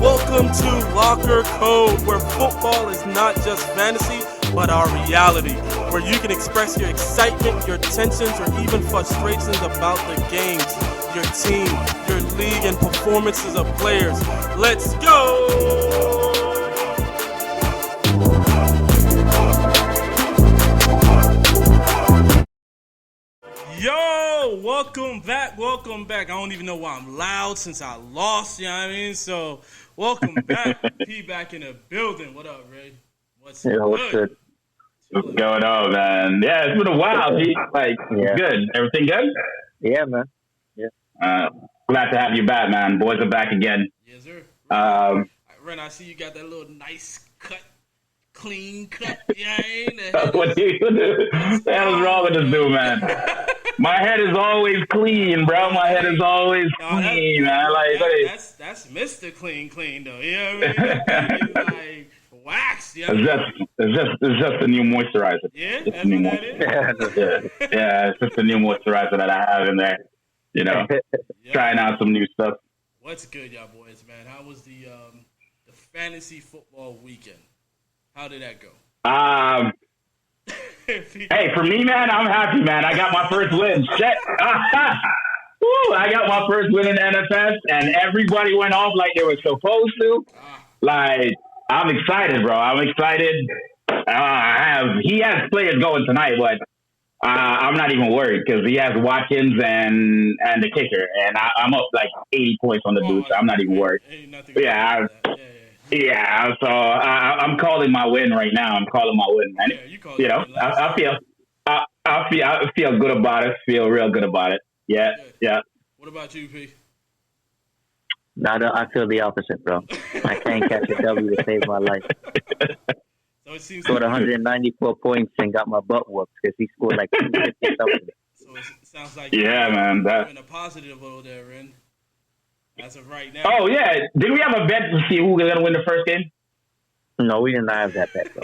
Welcome to Locker Code, where football is not just fantasy, but our reality, where you can express your excitement, your tensions, or even frustrations about the games, your team, your league, and performances of players. Let's go! Yo, welcome back. I don't even know why I'm loud since I lost, you know what I mean? So, welcome back. P back in the building. What up, Ray? What's good? What's going on, man? Yeah, it's been a while, P. Good. Everything good? Yeah, man. Yeah. Glad to have you back, man. Boys are back again. Yes, sir. Ren, I see you got that little nice cut. Clean cut, yeah. What the hell is wrong with this dude, man? My head is always clean, bro. My head is always clean, man. That's Mr. Clean, though. You know what I mean? Like wax. You know It's just a new moisturizer. Yeah, that's what that is. Yeah, it's just a new moisturizer that I have in there. You know, trying out some new stuff. What's good, y'all boys, man? How was the fantasy football weekend? How did that go? Hey, for me, man, I'm happy, man. I got my first win. Shit. I got my first win in NFS, and everybody went off like they were supposed to. Like, I'm excited, bro. I'm excited. He has players going tonight, but I'm not even worried because he has Watkins and the kicker, and I'm up like 80 points on the dude, so I'm not even worried. Yeah, so I'm calling my win right now. I'm calling my win, man. Yeah, I feel good about it. Feel real good about it. Yeah. What about you, P? No, I feel the opposite, bro. I can't catch a W to save my life. So it seems scored 194 points and got my butt whooped because he scored like 250 something. So it sounds like man, you're in a positive over there, Ren. As of right now. Oh, yeah. Didn't we have a bet to see who was going to win the first game? No, we did not have that bet, bro.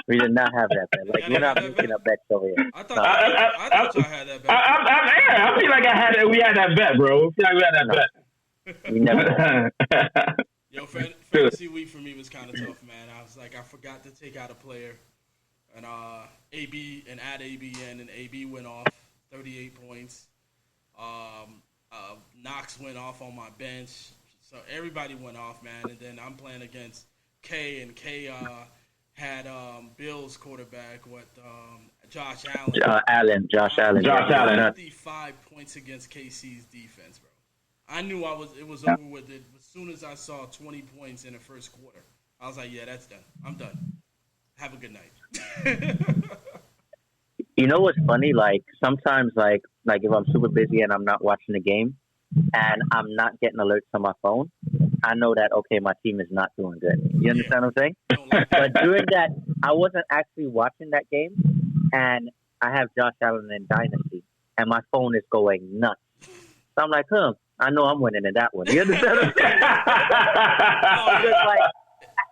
We did not have that bet. Like, we're not making a bet over here. I thought y'all had that bet. I feel like we had that bet, bro. I feel like we had that bet. We never had. Yo, fantasy week for me was kind of tough, man. I was like, I forgot to take out a player. And add AB in, and AB went off 38 points. Knox went off on my bench, so everybody went off, man. And then I'm playing against K, and K had Bill's quarterback, Josh Allen. Josh Allen. 55 points against KC's defense, bro. I knew it was over with it as soon as I saw 20 points in the first quarter. I was like, yeah, that's done. I'm done. Have a good night. You know what's funny? Like sometimes, like if I'm super busy and I'm not watching the game, and I'm not getting alerts on my phone, I know that okay, my team is not doing good. You understand what I'm saying? But during that, I wasn't actually watching that game, and I have Josh Allen in Dynasty, and my phone is going nuts. So I'm like, I know I'm winning in that one. You understand what I'm saying?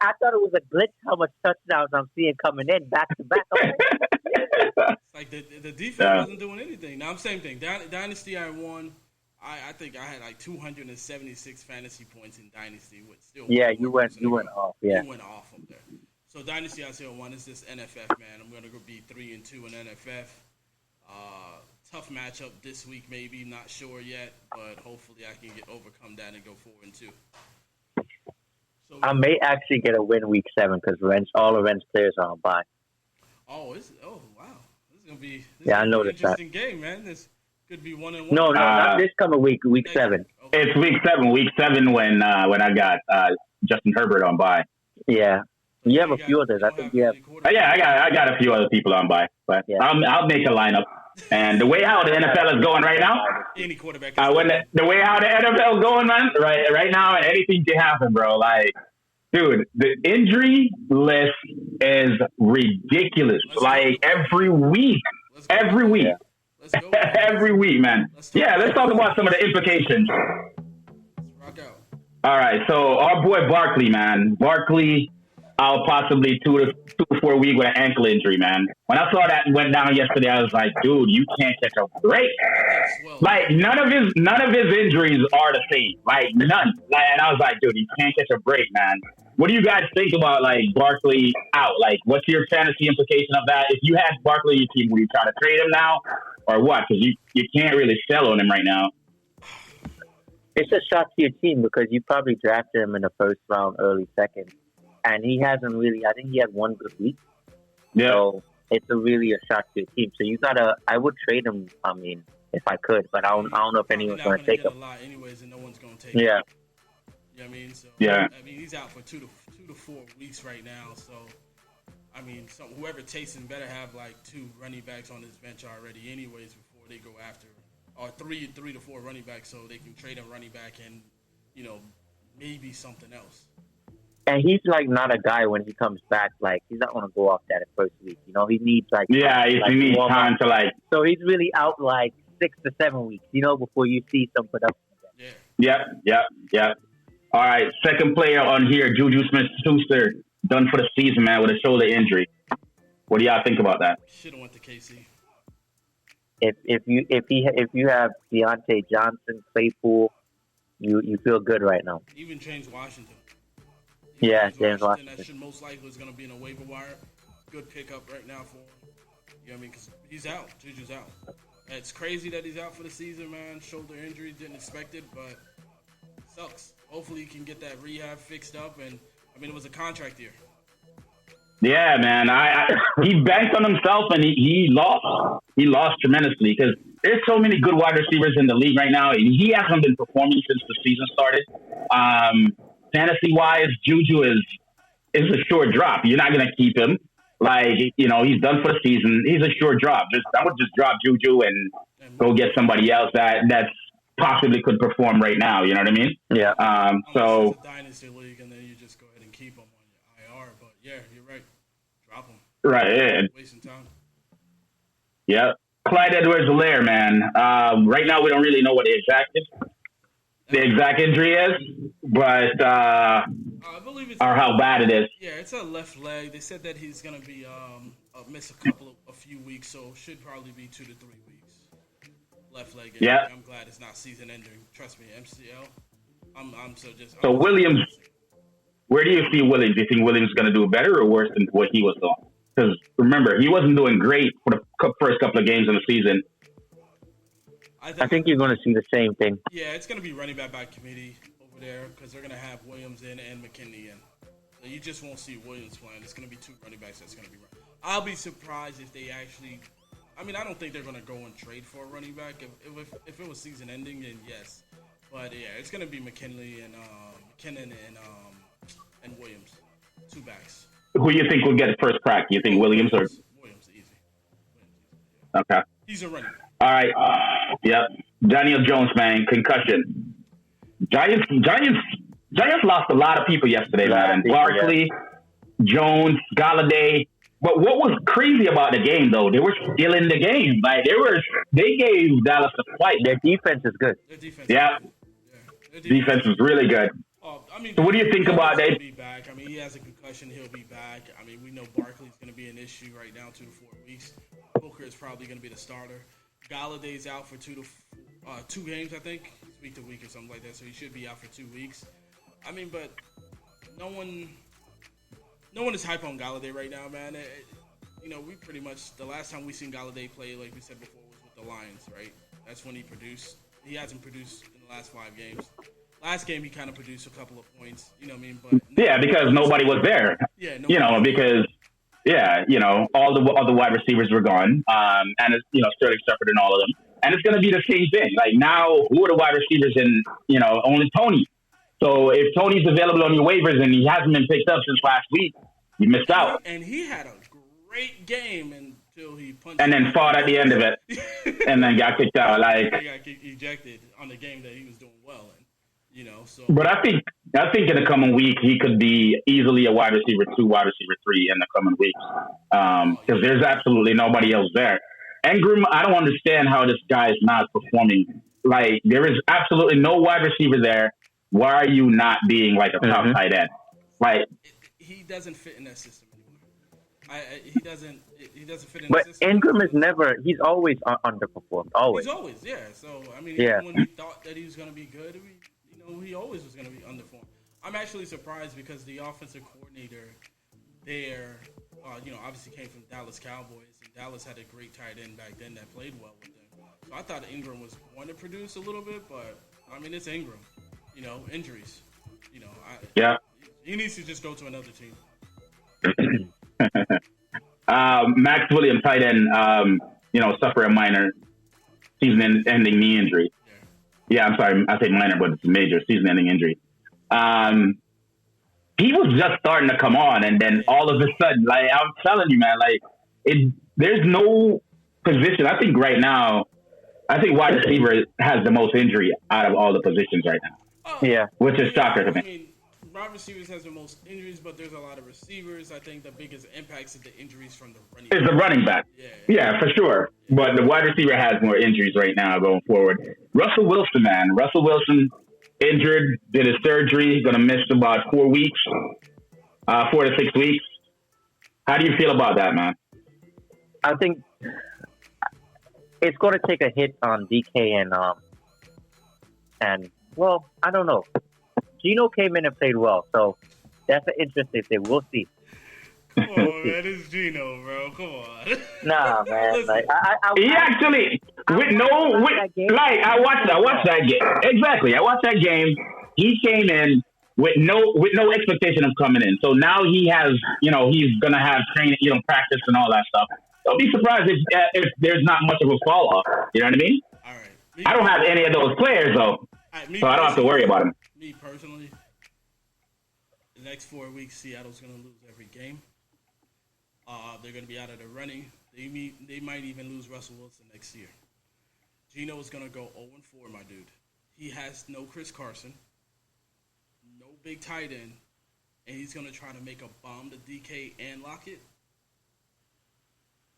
I thought it was a glitch how much touchdowns I'm seeing coming in back to back. It's like the defense wasn't doing anything. Now, I'm same thing. Dynasty, I won. I think I had like 276 fantasy points in Dynasty. With still you went off. Yeah, you went off up there. So Dynasty, I still won. It's this NFF, man. I'm gonna go be 3-2 in NFF. Tough matchup this week, maybe. Not sure yet, but hopefully I can overcome that and go 4-2. So, I may actually get a win week 7 because all of Ren's players are on bye. Oh, wow. This is gonna be I noticed an interesting game, man. This could be 1-1. No, not this coming week 7. Okay. It's week 7. Week 7 when I got Justin Herbert on bye. Yeah, you have a few others. I think you have. I got a few other people on bye, but I'll make a lineup. And the way how the NFL is going right now, any quarterback. The way how the NFL is going, man, right now, anything can happen, bro. Like, dude, the injury list is ridiculous. Every week. Every week, man. Let's talk about some of the implications. All right, so our boy Barkley, man. Barkley out possibly 2 to 4 weeks with an ankle injury, man. When I saw that went down yesterday, I was like, dude, you can't catch a break. Like none of his injuries are the same. Like none. Like, and I was like, dude, you can't catch a break, man. What do you guys think about like Barkley out? Like, what's your fantasy implication of that? If you had Barkley on your team, would you try to trade him now, or what? Because you can't really sell on him right now. It's a shot to your team because you probably drafted him in the first round, early second. And he hasn't really, I think he had one good week. Yeah. So it's really a shot to your team. So you gotta, I would trade him, I mean, if I could, but I don't know if anyone's going to take him. A lot anyways, and no one's going to take him. You know what I mean? So, yeah. I mean, he's out for 2 to 4 weeks right now. So, I mean, whoever takes him better have like 2 running backs on his bench already anyways before they go after him. Or 3 to 4 running backs so they can trade him running back and, you know, maybe something else. And he's like not a guy when he comes back, like he's not going to go off that first week. You know, he needs like he needs time to like. So he's really out like 6 to 7 weeks, you know, before you see some production. Yep. All right, second player on here, Juju Smith-Schuster, done for the season, man, with a shoulder injury. What do y'all think about that? Should have went to KC. If you have Deontay Johnson, Claypool, you feel good right now. Even James Washington. James Washington. That should most likely is going to be in a waiver wire. Good pickup right now for him. You know what I mean? Because he's out. Juju's out. It's crazy that he's out for the season, man. Shoulder injury, didn't expect it, but sucks. Hopefully he can get that rehab fixed up. And, I mean, it was a contract year. Yeah, man. He banked on himself, and he lost. He lost tremendously because there's so many good wide receivers in the league right now. He hasn't been performing since the season started. Fantasy-wise, Juju is a sure drop. You're not going to keep him. Like, you know, he's done for the season. He's a sure drop. I would just drop Juju and go get somebody else that's possibly could perform right now. You know what I mean? Yeah. So it's a dynasty league, and then you just go ahead and keep him on your IR. But yeah, you're right. Drop him. Right. Yeah. Wasting time. Yep. Clyde Edwards-Helaire, man. Right now, we don't really know what the exact injury is, but I believe it's how bad it is. Yeah, it's a left leg. They said that he's gonna be miss a few weeks, so should probably be 2 to 3 weeks. Left leg. Yeah. I'm glad it's not season ending. Trust me, MCL. I'm So Williams, where do you see Williams? Do you think Williams is gonna do better or worse than what he was doing? Because remember, he wasn't doing great for the first couple of games of the season. I think you're going to see the same thing. Yeah, it's going to be running back by committee over there because they're going to have Williams in and McKinley in. So you just won't see Williams playing. It's going to be 2 running backs that's going to be running. I'll be surprised if they actually – I mean, I don't think they're going to go and trade for a running back. If it was season ending, then yes. But, yeah, it's going to be McKinley and McKinnon and Williams, 2 backs. Who do you think will get the first crack? Do you think Williams or – Williams, easy. Okay. He's a running back. All right. Yep. Daniel Jones, man, concussion. Giants lost a lot of people yesterday, man. Barkley, Jones, Galladay. But what was crazy about the game, though, they were still in the game. Like they gave Dallas a fight. Their defense is good. Yeah. Defense is really good. I mean, so what do you think about that? He'll be back. I mean, he has a concussion. He'll be back. I mean, we know Barkley's going to be an issue right now, 2 to 4 weeks. Booker is probably going to be the starter. Galladay's out for 2 games, I think, week to week or something like that. So he should be out for 2 weeks. I mean, but no one is hype on Galladay right now, man. You know, we pretty much the last time we seen Galladay play, like we said before, was with the Lions, right? That's when he produced. He hasn't produced in the last 5 games. Last game he kind of produced a couple of points. You know what I mean? But yeah, because nobody was there. Yeah, because. Yeah, you know, all the wide receivers were gone, and it's, you know, Sterling Shepard and all of them. And it's going to be the same thing. Like now, who are the wide receivers? And, you know, only Tony. So if Tony's available on your waivers and he hasn't been picked up since last week, you missed out. And he had a great game until he punched. And then fought at the end of it, and then got kicked out. Like he got ejected on the game that he was doing well in. You know, so. But I think in the coming week he could be easily a wide receiver 2, wide receiver 3 in the coming weeks, because there's absolutely nobody else there. Ingram, I don't understand how this guy is not performing. Like there is absolutely no wide receiver there. why are you not being like a top tight end? Like he doesn't fit in that system anymore. He doesn't fit in But the system. Ingram is never. He's always underperformed. Always. He's always, yeah. So I mean, Yeah. even when we thought that he was going to be good, he always was going to be underperformed. I'm actually surprised because the offensive coordinator there, obviously came from Dallas Cowboys, and Dallas had a great tight end back then that played well with them. So I thought Ingram was going to produce a little bit, but I mean, it's Ingram. Injuries. yeah. He needs to just go to another team. Max Williams, tight end, suffer a minor season-ending knee injury. Yeah, I'm sorry, I say minor, but it's a major season-ending injury. He was just starting to come on, and then all of a sudden, like I'm telling you, man, there's no position. I think right now, wide receiver has the most injury out of all the positions right now. Yeah, which is shocker to me. I mean, wide receivers has the most injuries, but there's a lot of receivers. I think the biggest impacts of the injuries from the running back. Is the running back. Yeah, for sure. But the wide receiver has more injuries right now going forward. Russell Wilson, man. Russell Wilson injured, did his surgery, going to miss about 4 weeks, 4 to 6 weeks. How do you feel about that, man? I think it's going to take a hit on DK and well, I don't know. Gino came in and played well, so that's an interesting thing. We'll see. Come on, man, it's Gino, bro. Come on. Nah, man. I watched that game. Exactly, I watched that game. He came in with no expectation of coming in. So now he has, he's gonna have training, practice and all that stuff. Don't be surprised if there's not much of a fall off. You know what I mean? All right. I don't have any of those players though, so I don't have to worry about them. Me personally, the next 4 weeks, Seattle's gonna lose every game. They're going to be out of the running. They might even lose Russell Wilson next year. Gino is going to go 0-4, my dude. He has no Chris Carson, no big tight end, and he's going to try to make a bomb to DK and Lockett.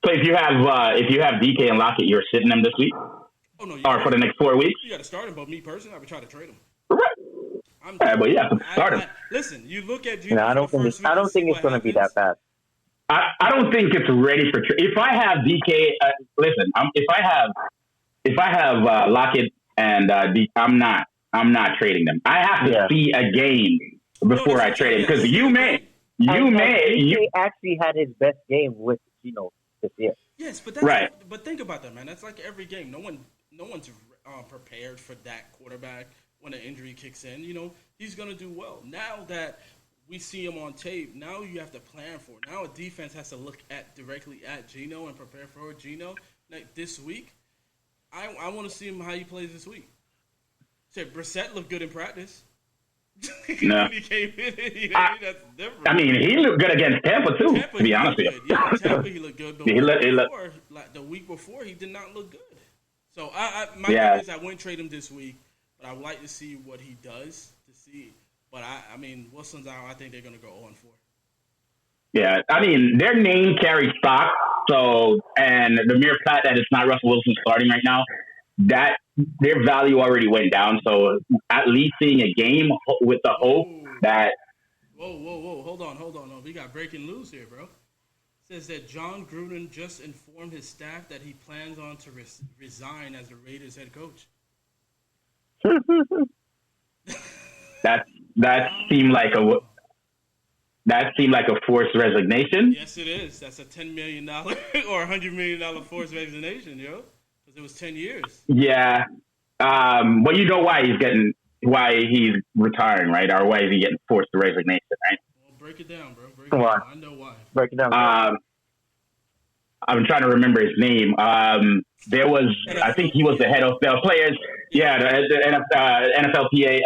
So if you have DK and Lockett, you're sitting them this week? Oh no! Or for the next 4 weeks? You got to start him, but me personally, I would try to trade him. Right. But you have to start him. Listen, you look at Gino. I don't think it's going to be that bad. I don't think it's ready for trade. If I have DK, if I have Lockett and I'm not trading them. I have to see a game before I trade him because you actually had his best game with Gino this year. Yes, but that's right. But think about that, man. That's like every game. No one's prepared for that quarterback when an injury kicks in. He's gonna do well. Now that we see him on tape, now you have to plan for it. Now a defense has to look directly at Gino and prepare for Gino. This week, I want to see him how he plays this week. Said Brissett looked good in practice. No. He came in, that's different. I mean, he looked good against Tampa too. To be honest with you, yeah, Tampa he looked good, but the week before he did not look good. So my thing is I wouldn't trade him this week, but I would like to see what he does to see. But I mean, Wilson's out. I think they're going to go 0-4. Yeah, I mean, their name carries stock. So, and the mere fact that it's not Russell Wilson starting right now, that their value already went down. So, at least seeing a game with the hope that. Whoa! Hold on. Oh, we got breaking news here, bro. It says that John Gruden just informed his staff that he plans on to resign as the Raiders head coach. That seemed like a forced resignation. Yes, it is. That's a $10 million or $100 million forced resignation, yo. Because it was 10 years. Yeah. Well, you know why he's retiring, right? Or why is he getting forced resignation, right? Well, break it down, bro. Come on. I know why. Break it down. I'm trying to remember his name. There was, I think he was the head of the players. Yeah, the NFLPA.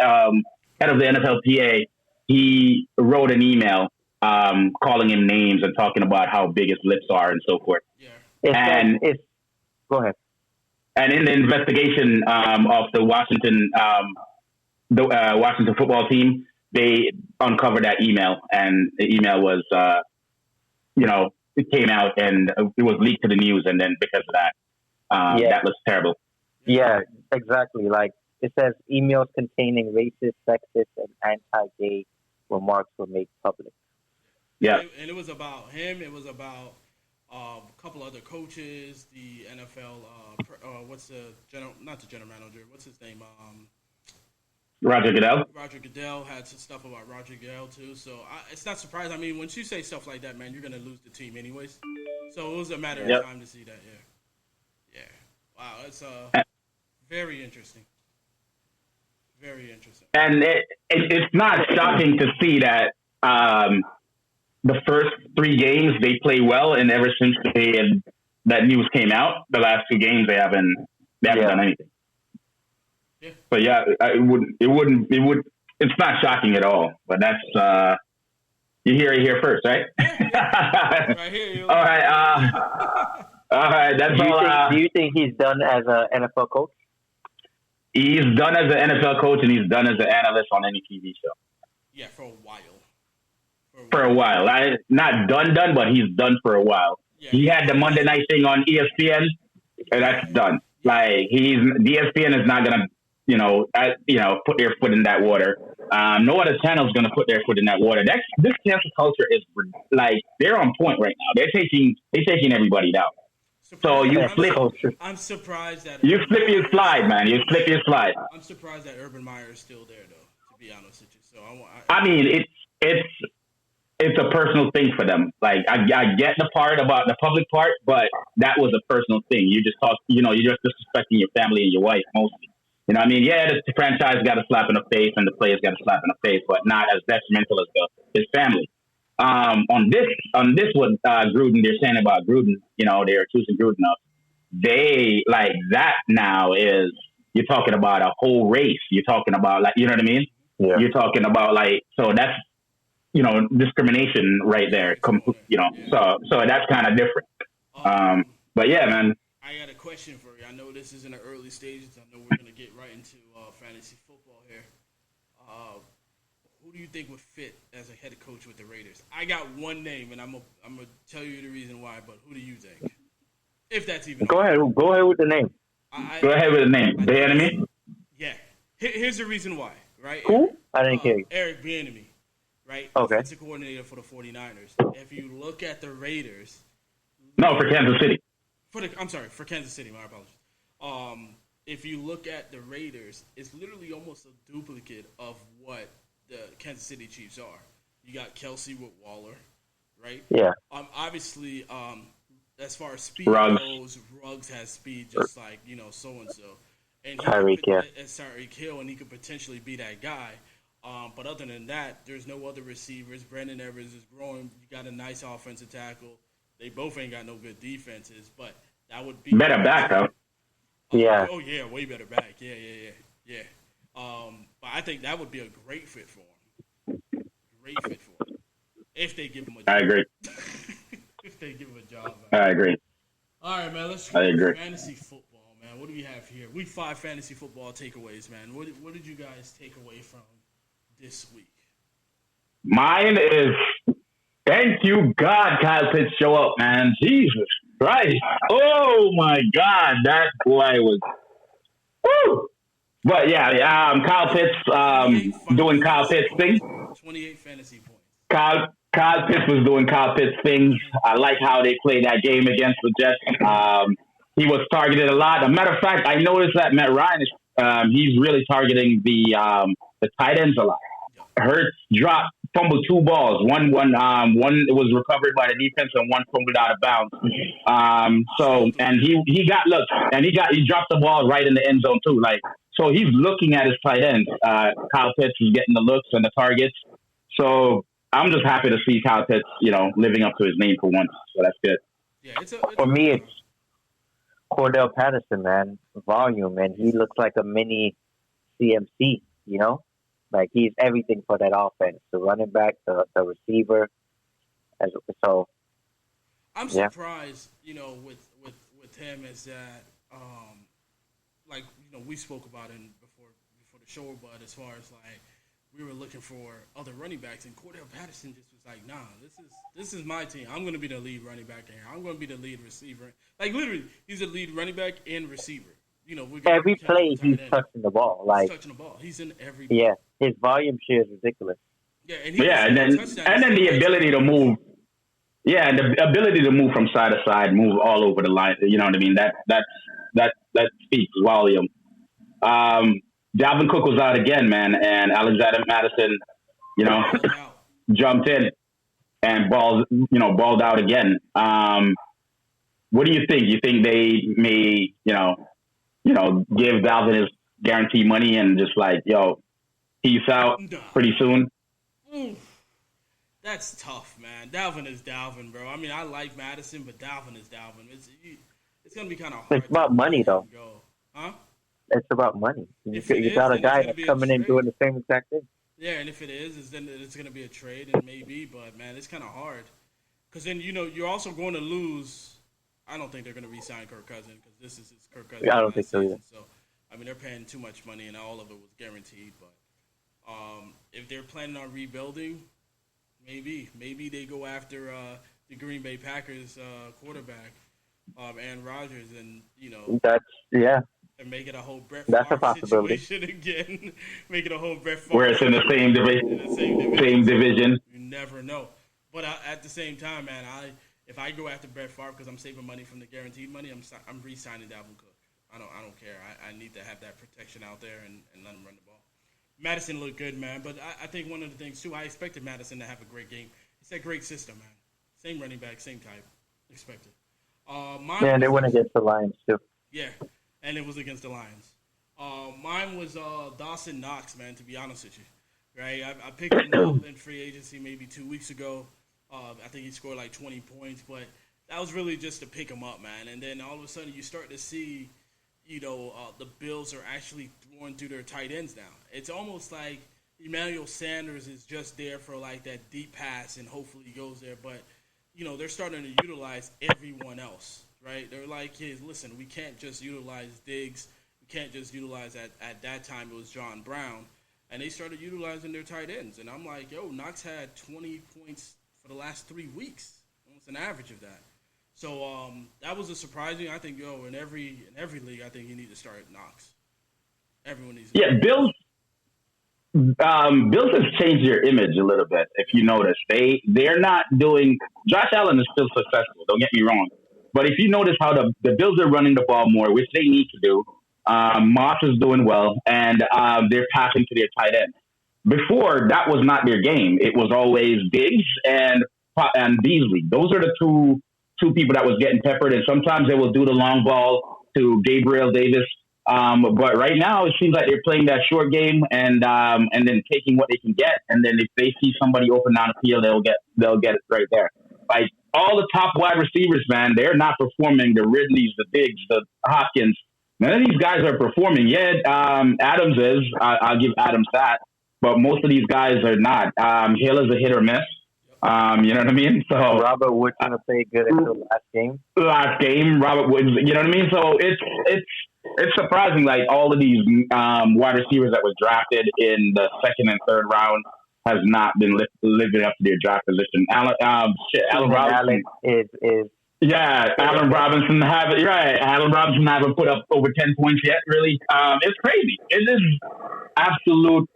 Head of the NFLPA, he wrote an email calling him names and talking about how big his lips are and so forth. Yeah. Go ahead. And in the investigation of the Washington football team, they uncovered that email, and the email was, it came out and it was leaked to the news, and then because of that, that was terrible. Yeah, exactly. Like It says emails containing racist, sexist, and anti-gay remarks were made public. Yeah. And it was about him. It was about a couple other coaches. The NFL. What's the general? Not the general manager. What's his name? Roger Goodell. Roger Goodell had some stuff about Roger Goodell too. So it's not surprising. I mean, once you say stuff like that, man, you're gonna lose the team anyways. So it was a matter of time to see that. Yeah. Wow, it's very interesting. Very interesting. And it's not shocking to see that the first 3 games they play well, and ever since that news came out, the last 2 games they haven't done anything. Yeah. But yeah, it's not shocking at all. But that's you hear it here first, right? Yeah. Right here. All right. All right. That's all. Do you think he's done as an NFL coach? He's done as an NFL coach, and he's done as an analyst on any TV show. Yeah, for a while. For a while. Not done, but he's done for a while. Yeah, he had the Monday night thing on ESPN, and that's done. Like, the ESPN is not going to, put their foot in that water. No other channel is going to put their foot in that water. This cancel culture is, like, they're on point right now. They're taking everybody down. So you flip. I'm surprised that you slip your slide, man. You slip your slide. I'm surprised that Urban Meyer is still there, though. To be honest with you, so I mean, it's a personal thing for them. Like I get the part about the public part, but that was a personal thing. You just you're just disrespecting your family and your wife mostly. You know what I mean? Yeah, the franchise got a slap in the face and the players got a slap in the face, but not as detrimental as his family. On this what Gruden, they're saying about Gruden, they're accusing Gruden of. They like that now is you're talking about a whole race. You're talking about like, you know what I mean? Yeah. You're talking about like, so that's, discrimination right there. So that's kind of different. But yeah, man. I got a question for you. I know this is in the early stages. I know we're going to get right into fantasy football here. Who do you think would fit as a head coach with the Raiders? I got one name, and I'm gonna tell you the reason why. But who do you think? If that's even go ahead with the name. Go ahead with the name. Bieniemy. Yeah. Here's the reason why. Right. Who? I didn't hear you. Eric Bieniemy. Right. Okay. Offensive coordinator for the 49ers. If you look at the Raiders. No, for Kansas City. For Kansas City. My apologies. If you look at the Raiders, it's literally almost a duplicate of what the Kansas City Chiefs are. You got Kelsey with Waller, right? Yeah. Obviously, as far as speed goes, Ruggs has speed just like, so and so. And Tyreek Hill, and he could potentially be that guy. But other than that, there's no other receivers. Brandon Evans is growing. You got a nice offensive tackle. They both ain't got no good defenses, but that would be better back though. Yeah. Oh yeah, way better back. Yeah. But I think that would be a great fit for him. If they give him a job. I agree. If they give him a job. Man. I agree. All right, man. Let's go to fantasy football, man. What do we have here? Week 5 fantasy football takeaways, man. What did you guys take away from this week? Mine is, thank you, God, Kyle Pitts show up, man. Jesus Christ. Oh, my God. That boy was, woo. But, yeah, Kyle Pitts doing Kyle Pitts things. 28 fantasy points. Kyle Pitts was doing Kyle Pitts things. I like how they played that game against the Jets. He was targeted a lot. As a matter of fact, I noticed that Matt Ryan is he's really targeting the tight ends a lot. Hurts fumbled 2 balls. One was recovered by the defense, and one fumbled out of bounds. And he got looks, and he dropped the ball right in the end zone too. Like, so he's looking at his tight ends. Kyle Pitts is getting the looks and the targets. So I'm just happy to see Kyle Pitts, living up to his name for once. So that's good. Yeah, for me, it's Cordell Patterson, man. Volume, and he looks like a mini CMC. Like he's everything for that offense. The running back, the receiver. So I'm surprised, with him is that, we spoke about it before the show, but as far as like we were looking for other running backs, and Cordell Patterson just was like, nah, this is my team. I'm going to be the lead running back here. I'm going to be the lead receiver. Like literally, he's a lead running back and receiver. every play he's touching the ball. He's Like touching the ball. He's in every play. yeah, his volume share is ridiculous. Yeah, and then the ability to move. Yeah, and the ability to move from side to side, move all over the line. You know what I mean? That speaks volume. Javin Cook was out again, man, and Alexander Madison, jumped in and balled out again. What do you think? You think they may, give Dalvin his guaranteed money and just like, peace out pretty soon? That's tough, man. Dalvin is Dalvin, bro. I mean, I like Madison, but Dalvin is Dalvin. It's going to be kind of hard. It's about money, though. Huh? It's about money. You got a guy that's coming in doing the same exact thing. Yeah, and if it is, then it's going to be a trade, and maybe. But, man, it's kind of hard. Because then, you're also going to lose. I don't think they're going to re-sign Kirk Cousins because this is his Kirk Cousins. Yeah, I don't think so either. So, I mean, they're paying too much money, and all of it was guaranteed. But if they're planning on rebuilding, maybe they go after the Green Bay Packers quarterback, Aaron Rodgers, and and make it a whole Brett Favre situation again. Make it a whole Brett Favre. Where it's in the same division. Same division. You never know. But at the same time, man, if I go after Brett Favre because I'm saving money from the guaranteed money, I'm re-signing Dalvin Cook. I don't care. I need to have that protection out there and let him run the ball. Madison looked good, man. But I think one of the things, too, I expected Madison to have a great game. It's that great system, man. Same running back, same type. Expected. They went against the Lions, too. Yeah, and it was against the Lions. Mine was Dawson Knox, man, to be honest with you. Right? I picked him up in free agency maybe 2 weeks ago. I think he scored like 20 points. But that was really just to pick him up, man. And then all of a sudden you start to see the Bills are actually throwing through their tight ends now. It's almost like Emmanuel Sanders is just there for like that deep pass and hopefully he goes there. But, they're starting to utilize everyone else, right? They're like, hey, listen, we can't just utilize Diggs. We can't just utilize at that time it was John Brown. And they started utilizing their tight ends. And I'm like, Knox had 20 points for the last 3 weeks. Almost an average of that. So that was a surprising. I think in every league, I think you need to start Knox. Everyone needs. Bills has changed their image a little bit. If you notice, they're not doing. Josh Allen is still successful. Don't get me wrong, but if you notice how the Bills are running the ball more, which they need to do, Moss is doing well, and they're passing to their tight end. Before that was not their game. It was always Diggs and Beasley. Those are the two people that was getting peppered, and sometimes they will do the long ball to Gabriel Davis. But right now it seems like they're playing that short game and then taking what they can get, and then if they see somebody open down the field, they'll get it right there. Like all the top wide receivers, man, they're not performing. The Ridleys, the Diggs, the Hopkins, none of these guys are performing yet. Adams is. I'll give Adams that, but most of these guys are not. Hill is a hit or miss. You know what I mean? So Robert Woods gonna play good until last game. Robert Woods, you know what I mean? So it's surprising, like all of these wide receivers that was drafted in the second and third round has not been living up to their draft position. Allen Robinson is Allen Robinson Allen Robinson haven't put up over 10 points yet. Really, it's crazy. It is absolute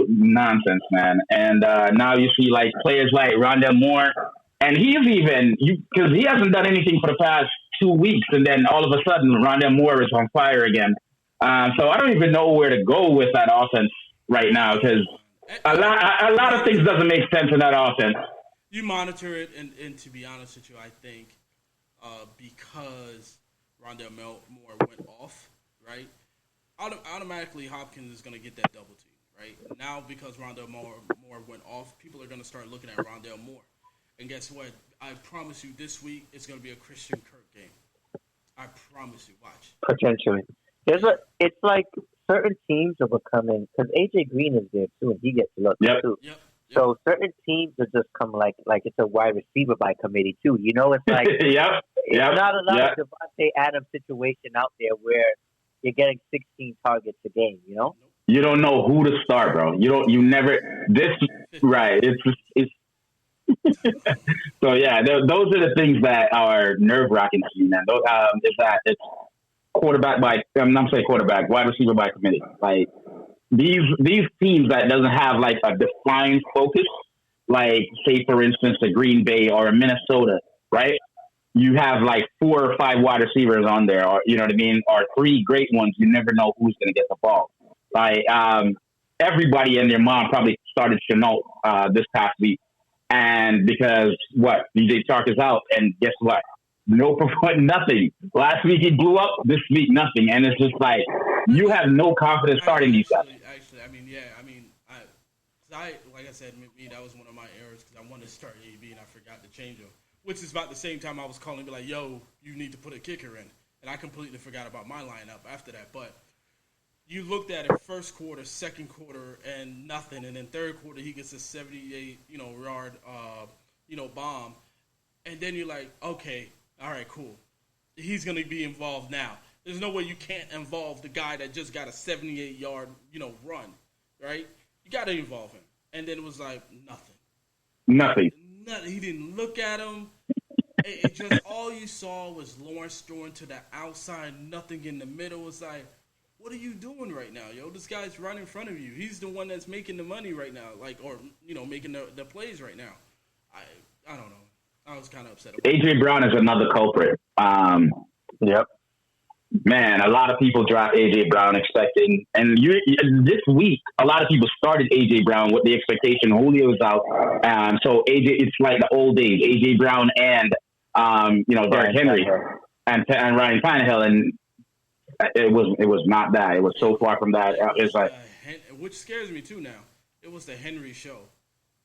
nonsense, man. And now you see like players like Rondell Moore, and he's even because he hasn't done anything for the past 2 weeks, and then all of a sudden Rondell Moore is on fire again. So I don't even know where to go with that offense right now because a lot of things doesn't make sense in that offense. You monitor it, and to be honest with you, I think because Rondell Moore went off, right? Automatically Hopkins is going to get that double team. Right? Now, because Rondell Moore went off, people are going to start looking at Rondell Moore. And guess what? I promise you this week it's going to be a Christian Kirk game. I promise you. Watch. Potentially. It's like certain teams are becoming, because AJ Green is there too, and he gets a look too. Yep. So certain teams are just come like it's a wide receiver by committee too. It's like it's not a lot of Devontae Adams situation out there where you're getting 16 targets a game, You don't know who to start, bro. Right. It's so yeah, those are the things that are nerve wracking to me, man. Is that wide receiver by committee. Like these teams that doesn't have like a defined focus, like say for instance a Green Bay or a Minnesota, right? You have like 4 or 5 wide receivers on there, or you know what I mean, or 3 great ones. You never know who's going to get the ball. Like everybody and their mom probably started Chenault this past week, and because DJ Chark is out, and guess what? Nothing. Last week he blew up. This week nothing, and it's just like you have no confidence starting these guys. Actually, like I said, me, that was one of my errors because I wanted to start AB and I forgot to change him. Which is about the same time I was calling, be like, "Yo, you need to put a kicker in," and I completely forgot about my lineup after that. But you looked at it first quarter, second quarter, and nothing, and then third quarter he gets a 78, yard, bomb, and then you're like, okay, all right, cool, he's gonna be involved now. There's no way you can't involve the guy that just got a 78-yard, run, right? You got to involve him, and then it was like nothing. He didn't look at him. It just all you saw was Lawrence throwing to the outside, nothing in the middle. It's like, what are you doing right now, yo? This guy's right in front of you. He's the one that's making the money right now, making the plays right now. I don't know. I was kind of upset about Adrian Brown is another culprit. Yep. Man, a lot of people dropped A.J. Brown expecting, and this week, a lot of people started A.J. Brown with the expectation Julio's out. So A.J., it's like the old days, A.J. Brown and, Derrick Henry and Ryan Tannehill, and it was not that. It was so far from that. It's like, which scares me too now. It was the Henry show.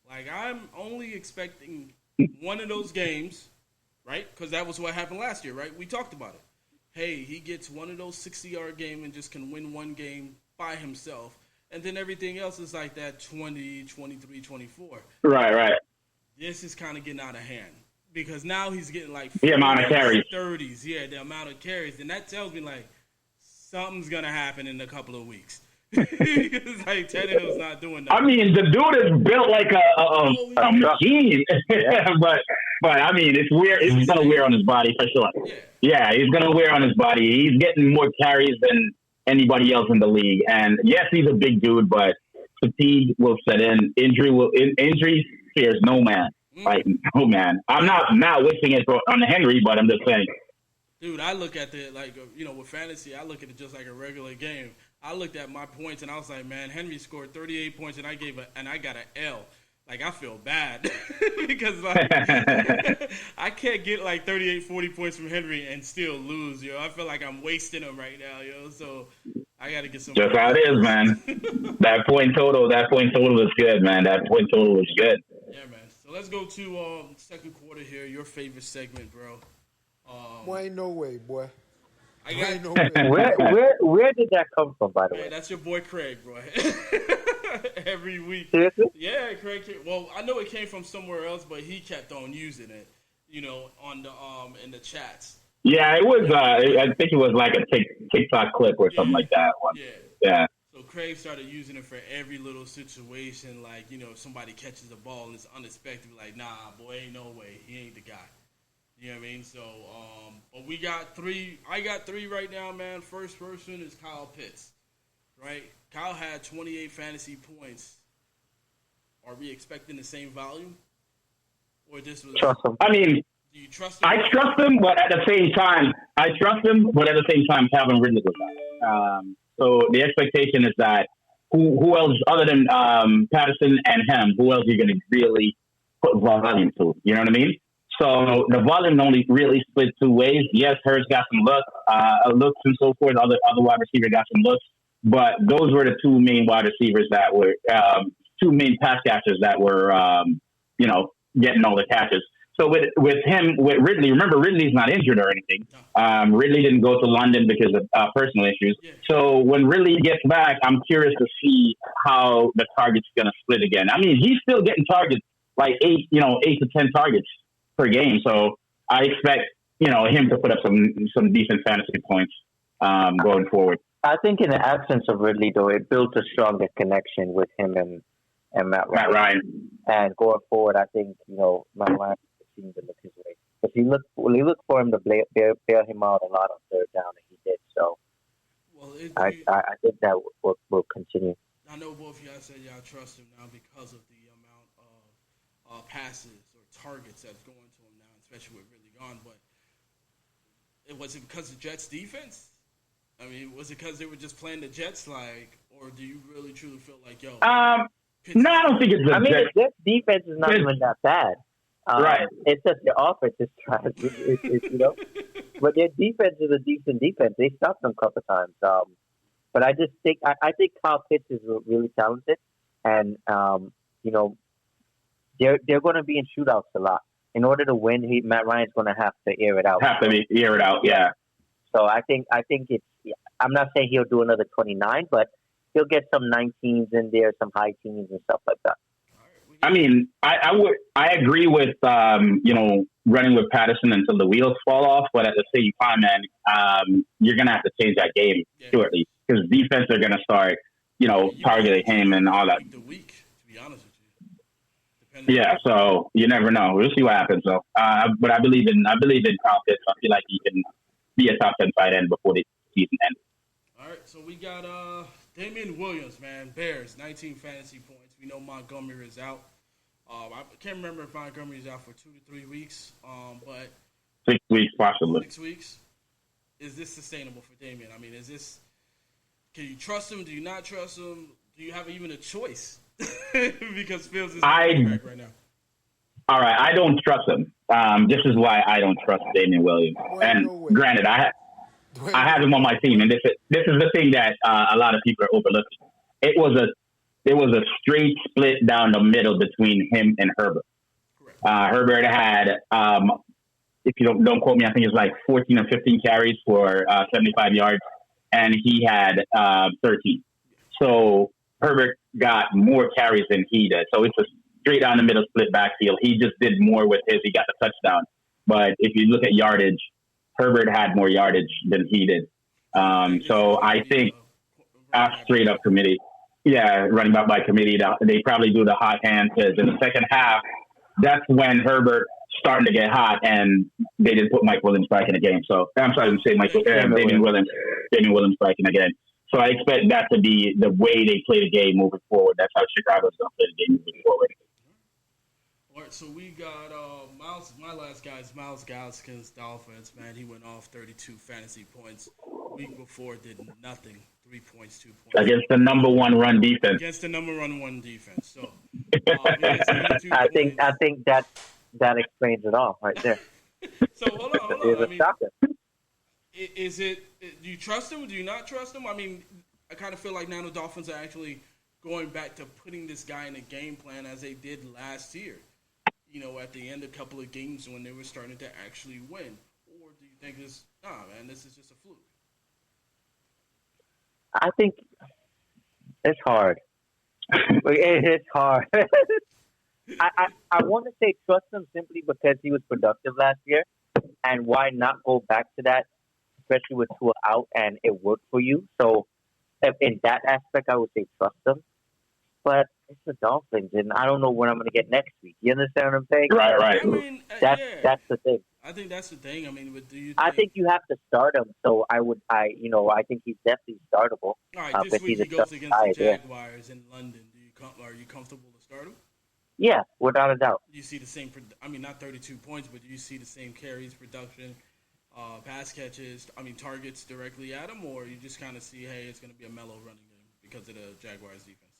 Like, I'm only expecting one of those games, right? Because that was what happened last year, right? We talked about it. Hey, he gets one of those 60-yard games and just can win one game by himself. And then everything else is like that 20, 23, 24. Right. This is kind of getting out of hand. Because now he's getting like the amount of carries. 30s. Yeah, the amount of carries. And that tells me like something's going to happen in a couple of weeks. It's like Tannehill's not doing that. I mean, the dude is built like a machine. But I mean, it's weird. It's going to wear on his body for sure. Yeah, he's going to wear on his body. He's getting more carries than anybody else in the league. And yes, he's a big dude, but fatigue will set in. Injury fears no man. Like, no man. I'm not wishing it on Henry, but I'm just saying. Dude, I look at it like, with fantasy, I look at it just like a regular game. I looked at my points and I was like, man, Henry scored 38 points and I got an L. Like, I feel bad because like I can't get like 38, 40 points from Henry and still lose, yo. I feel like I'm wasting them right now, yo. So I got to get some. Just how it is, man. That point total is good, man. That point total is good. Yeah, man. So let's go to second quarter here. Your favorite segment, bro. Boy, ain't no way, boy. Ain't no way. Where did that come from, by the way? That's your boy Craig, bro. Every week. Seriously? Yeah, Craig. Well, I know it came from somewhere else, but he kept on using it, on the in the chats. Yeah, it was. I think it was like a TikTok clip or something like that. Yeah. So Craig started using it for every little situation, like if somebody catches the ball and it's unexpected, like, nah, boy, ain't no way, he ain't the guy. You know what I mean? So, but we got 3. I got 3 right now, man. First person is Kyle Pitts, right? Kyle had 28 fantasy points. Are we expecting the same volume? Or this was... Trust him. I mean... Do you trust him? I trust him, but at the same time, Calvin Ridley goes out. So the expectation is that who else other than Patterson and him, who else are you going to really put volume to? You know what I mean? So the volume only really split 2 ways. Yes, Hurts got some looks and so forth. Other wide receiver got some looks, but those were the 2 main wide receivers that were 2 main pass catchers that were getting all the catches. So with Ridley, remember Ridley's not injured or anything. Ridley didn't go to London because of personal issues. Yeah. So when Ridley gets back, I'm curious to see how the target's going to split again. I mean, he's still getting targets like 8 to 10 targets per game. So I expect, him to put up some decent fantasy points going forward. I think in the absence of Ridley, though, it built a stronger connection with him and Matt Ryan. And going forward, I think, Matt Ryan seemed to look his way. Because he looked for him to bail him out a lot on third down, and he did. So Well, I think that will continue. I know both of y'all said y'all trust him now because of the amount of passes or targets that's going to him now, especially with really gone. But was it because of Jets' defense? I mean, was it because they were just playing the Jets, or do you really truly feel like, yo? No, I don't think it's. The Jets' defense is not even that bad. Right. It's just the offense is trash. But their defense is a decent defense. They stopped them a couple of times. But I just think I think Kyle Pitts is really talented, and they're going to be in shootouts a lot. In order to win, Matt Ryan's going to have to air it out. Air it out, yeah. So I think it's. I'm not saying he'll do another 29, but he'll get some 19s in there, some high teens and stuff like that. I mean, I agree with running with Patterson until the wheels fall off, but at the same time, man, you're gonna have to change that game shortly because defense are gonna start, targeting him and all that. The week, to be honest with you. Yeah, so you never know. We'll see what happens, though. But I believe in Kyle Pitts. I feel like he can be a top 10 tight end before the season ends. All right, so we got Damian Williams, man. Bears, 19 fantasy points. We know Montgomery is out. I can't remember if Montgomery is out for 2 to 3 weeks, but 6 weeks possibly. 6 weeks. Is this sustainable for Damian? I mean, can you trust him? Do you not trust him? Do you have even a choice? Because Fields is quarterback right now. All right, I don't trust him. This is why I don't trust Damian Williams. Granted, I have him on my team, and this is the thing that a lot of people are overlooking. It was a straight split down the middle between him and Herbert. Herbert had, if you don't quote me, I think it's like 14 or 15 carries for 75 yards, and he had 13. So Herbert got more carries than he did. So it's a straight down the middle split backfield. He just did more with his. He got the touchdown. But if you look at yardage, Herbert had more yardage than he did. So I think straight up committee. Yeah, running back by committee. They probably do the hot hand because in the second half, that's when Herbert starting to get hot, and they didn't put Mike Williams back in the game. So I'm sorry to say Damian Williams back in the game. So I expect that to be the way they play the game moving forward. That's how Chicago's going to play the game moving forward. All right, so we got Miles. My last guy is Miles Gaskins, Dolphins. Man, he went off 32 fantasy points. Week before, did nothing. 3 points, 2 points. Against the number one run defense. So I think that explains it all right there. So hold on. Shocker. Is it? Do you trust him? Do you not trust him? I mean, I kind of feel like now the Dolphins are actually going back to putting this guy in a game plan as they did last year. At the end of a couple of games when they were starting to actually win. Or do you think this is just a fluke? I think it's hard. It's hard. I want to say trust him simply because he was productive last year, and why not go back to that, especially with Tua out and it worked for you. So in that aspect, I would say trust him. But it's the Dolphins, and I don't know what I'm going to get next week. You understand what I'm saying? Right. I mean, that's the thing. I think that's the thing. I mean, I think you have to start him. So I think he's definitely startable. All right, this week he goes against the Jaguars in London. Are you comfortable to start him? Yeah, without a doubt. Do you see the same? Not 32 points, but do you see the same carries, production, pass catches? Targets directly at him, or you just kind of see, hey, it's going to be a mellow running game because of the Jaguars' defense?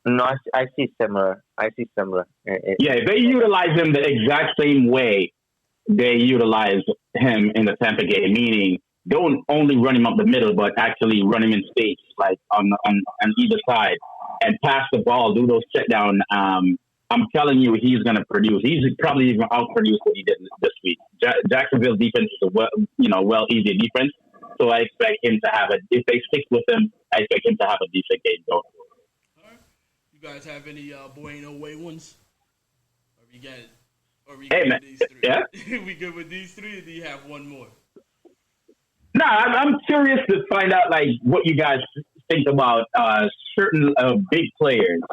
No, I see similar. If they utilize him the exact same way they utilize him in the Tampa game, meaning don't only run him up the middle, but actually run him in space, like on either side, and pass the ball, do those check down. I'm telling you, he's going to produce. He's probably even outproduced what he did this week. Jacksonville's defense is a easier defense, so I expect him to have if they stick with him, I expect him to have a decent game going. You guys have any Bueno Way ones? Or we good with these three? Yeah. We good with these three, or do you have one more? No, I'm curious to find out what you guys think about certain big players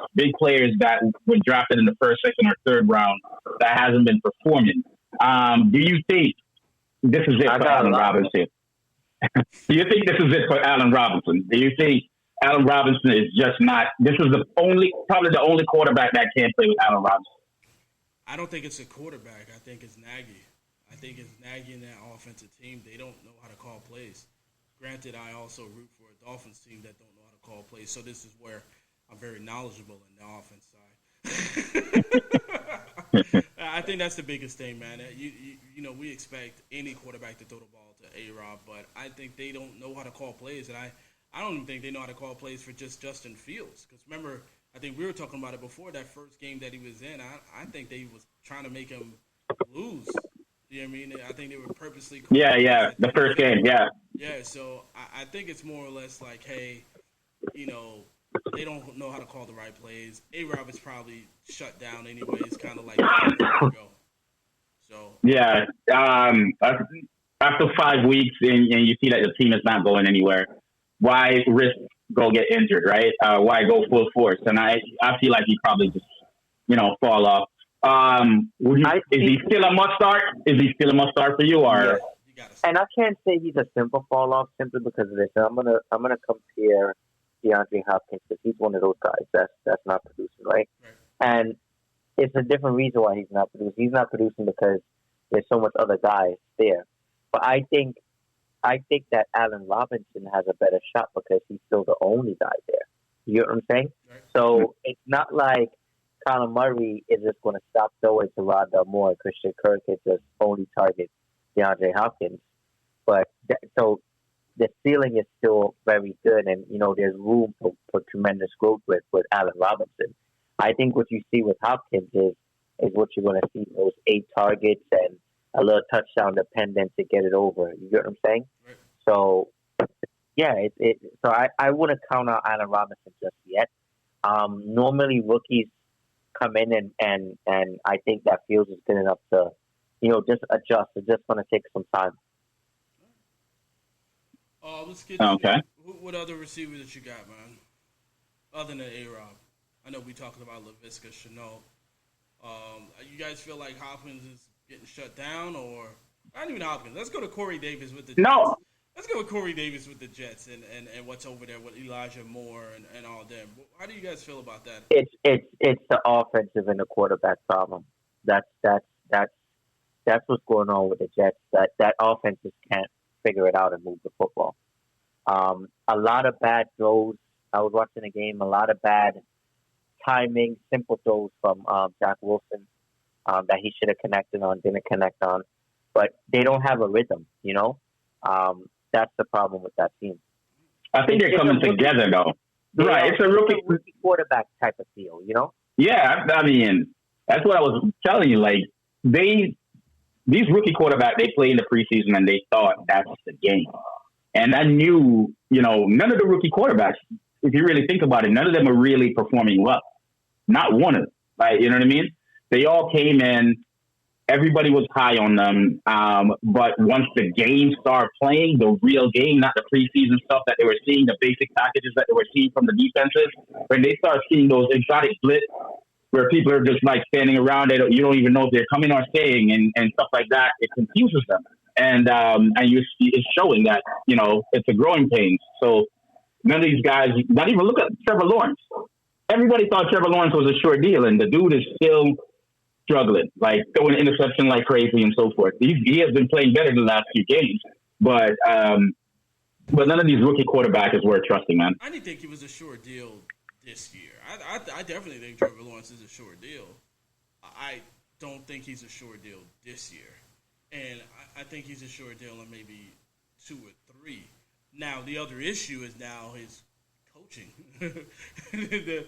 that were drafted in the first, second, or third round that hasn't been performing. Do you think this is it for Allen Robinson? Do you think this is it for Allen Robinson? Do you think Allen Robinson is just not? This is probably the only quarterback that can't play with Allen Robinson. I don't think it's a quarterback. I think it's Nagy. I think it's Nagy and that offensive team. They don't know how to call plays. Granted, I also root for a Dolphins team that don't know how to call plays. So this is where I'm very knowledgeable in the offense side. I think that's the biggest thing, man. You know, we expect any quarterback to throw the ball to A-Rob, but I think they don't know how to call plays, and I don't even think they know how to call plays for just Justin Fields. Because remember, I think we were talking about it before, that first game that he was in. I think they was trying to make him lose. You know what I mean? I think they were purposely. Yeah, the first game, yeah. Yeah, so I think it's more or less like, hey, you know, they don't know how to call the right plays. A-Rob is probably shut down anyways, kind of like go. So yeah, after 5 weeks and you see that the team is not going anywhere, why risk go get injured, right? Why go full force? And I feel like he probably just, fall off. Is he still a must start? Is he still a must start for you, or? Yes. And I can't say he's a simple fall off simply because of this. I'm gonna compare DeAndre Hopkins because he's one of those guys that's not producing, right? And it's a different reason why he's not producing. He's not producing because there's so much other guys there. But I think that Allen Robinson has a better shot because he's still the only guy there. You know what I'm saying? Right. So it's not like Kyler Murray is just going to stop throwing to Rondell Moore and Christian Kirk and just only target DeAndre Hopkins. But so the ceiling is still very good, and there's room for tremendous growth with Allen Robinson. I think what you see with Hopkins is what you're going to see, those 8 targets and a little touchdown dependent to get it over. You get what I'm saying? Right. So, yeah, so I wouldn't count out Allen Robinson just yet. Normally rookies come in and I think that Fields is good enough to, just adjust. It's just going to take some time. Let's get to what other receivers that you got, man? Other than A-Rob. I know we talked about LaVisca, Chenault. You guys feel like Hopkins is getting shut down, or not even Hopkins? Let's go to Corey Davis with the Jets. No. Let's go with Corey Davis with the Jets and what's over there with Elijah Moore and all them. How do you guys feel about that? It's the offensive and the quarterback problem. That's what's going on with the Jets. That offense just can't figure it out and move the football. A lot of bad throws. I was watching a game. A lot of bad timing, simple throws from Zach Wilson that he should have connected on, didn't connect on. But they don't have a rhythm, That's the problem with that team. I think they're coming together, though. Right, it's a rookie quarterback type of deal, Yeah, I mean, that's what I was telling you. Like, these rookie quarterbacks, they play in the preseason and they thought that's the game. And I knew, none of the rookie quarterbacks, if you really think about it, none of them are really performing well. Not one of them. Like, you know what I mean? They all came in. Everybody was high on them. But once the game started playing, the real game, not the preseason stuff that they were seeing, the basic packages that they were seeing from the defenses, when they start seeing those exotic blitz where people are just like standing around, you don't even know if they're coming or staying and stuff like that, it confuses them. And it's showing that, it's a growing pain. So none of these guys, not even look at Trevor Lawrence. Everybody thought Trevor Lawrence was a short deal, and the dude is still struggling, like throwing interception like crazy and so forth. He has been playing better the last few games, but none of these rookie quarterbacks is worth trusting, man. I didn't think he was a short deal this year. I definitely think Trevor Lawrence is a short deal. I don't think he's a short deal this year, and I think he's a short deal in maybe 2 or 3. Now the other issue is now his coaching, the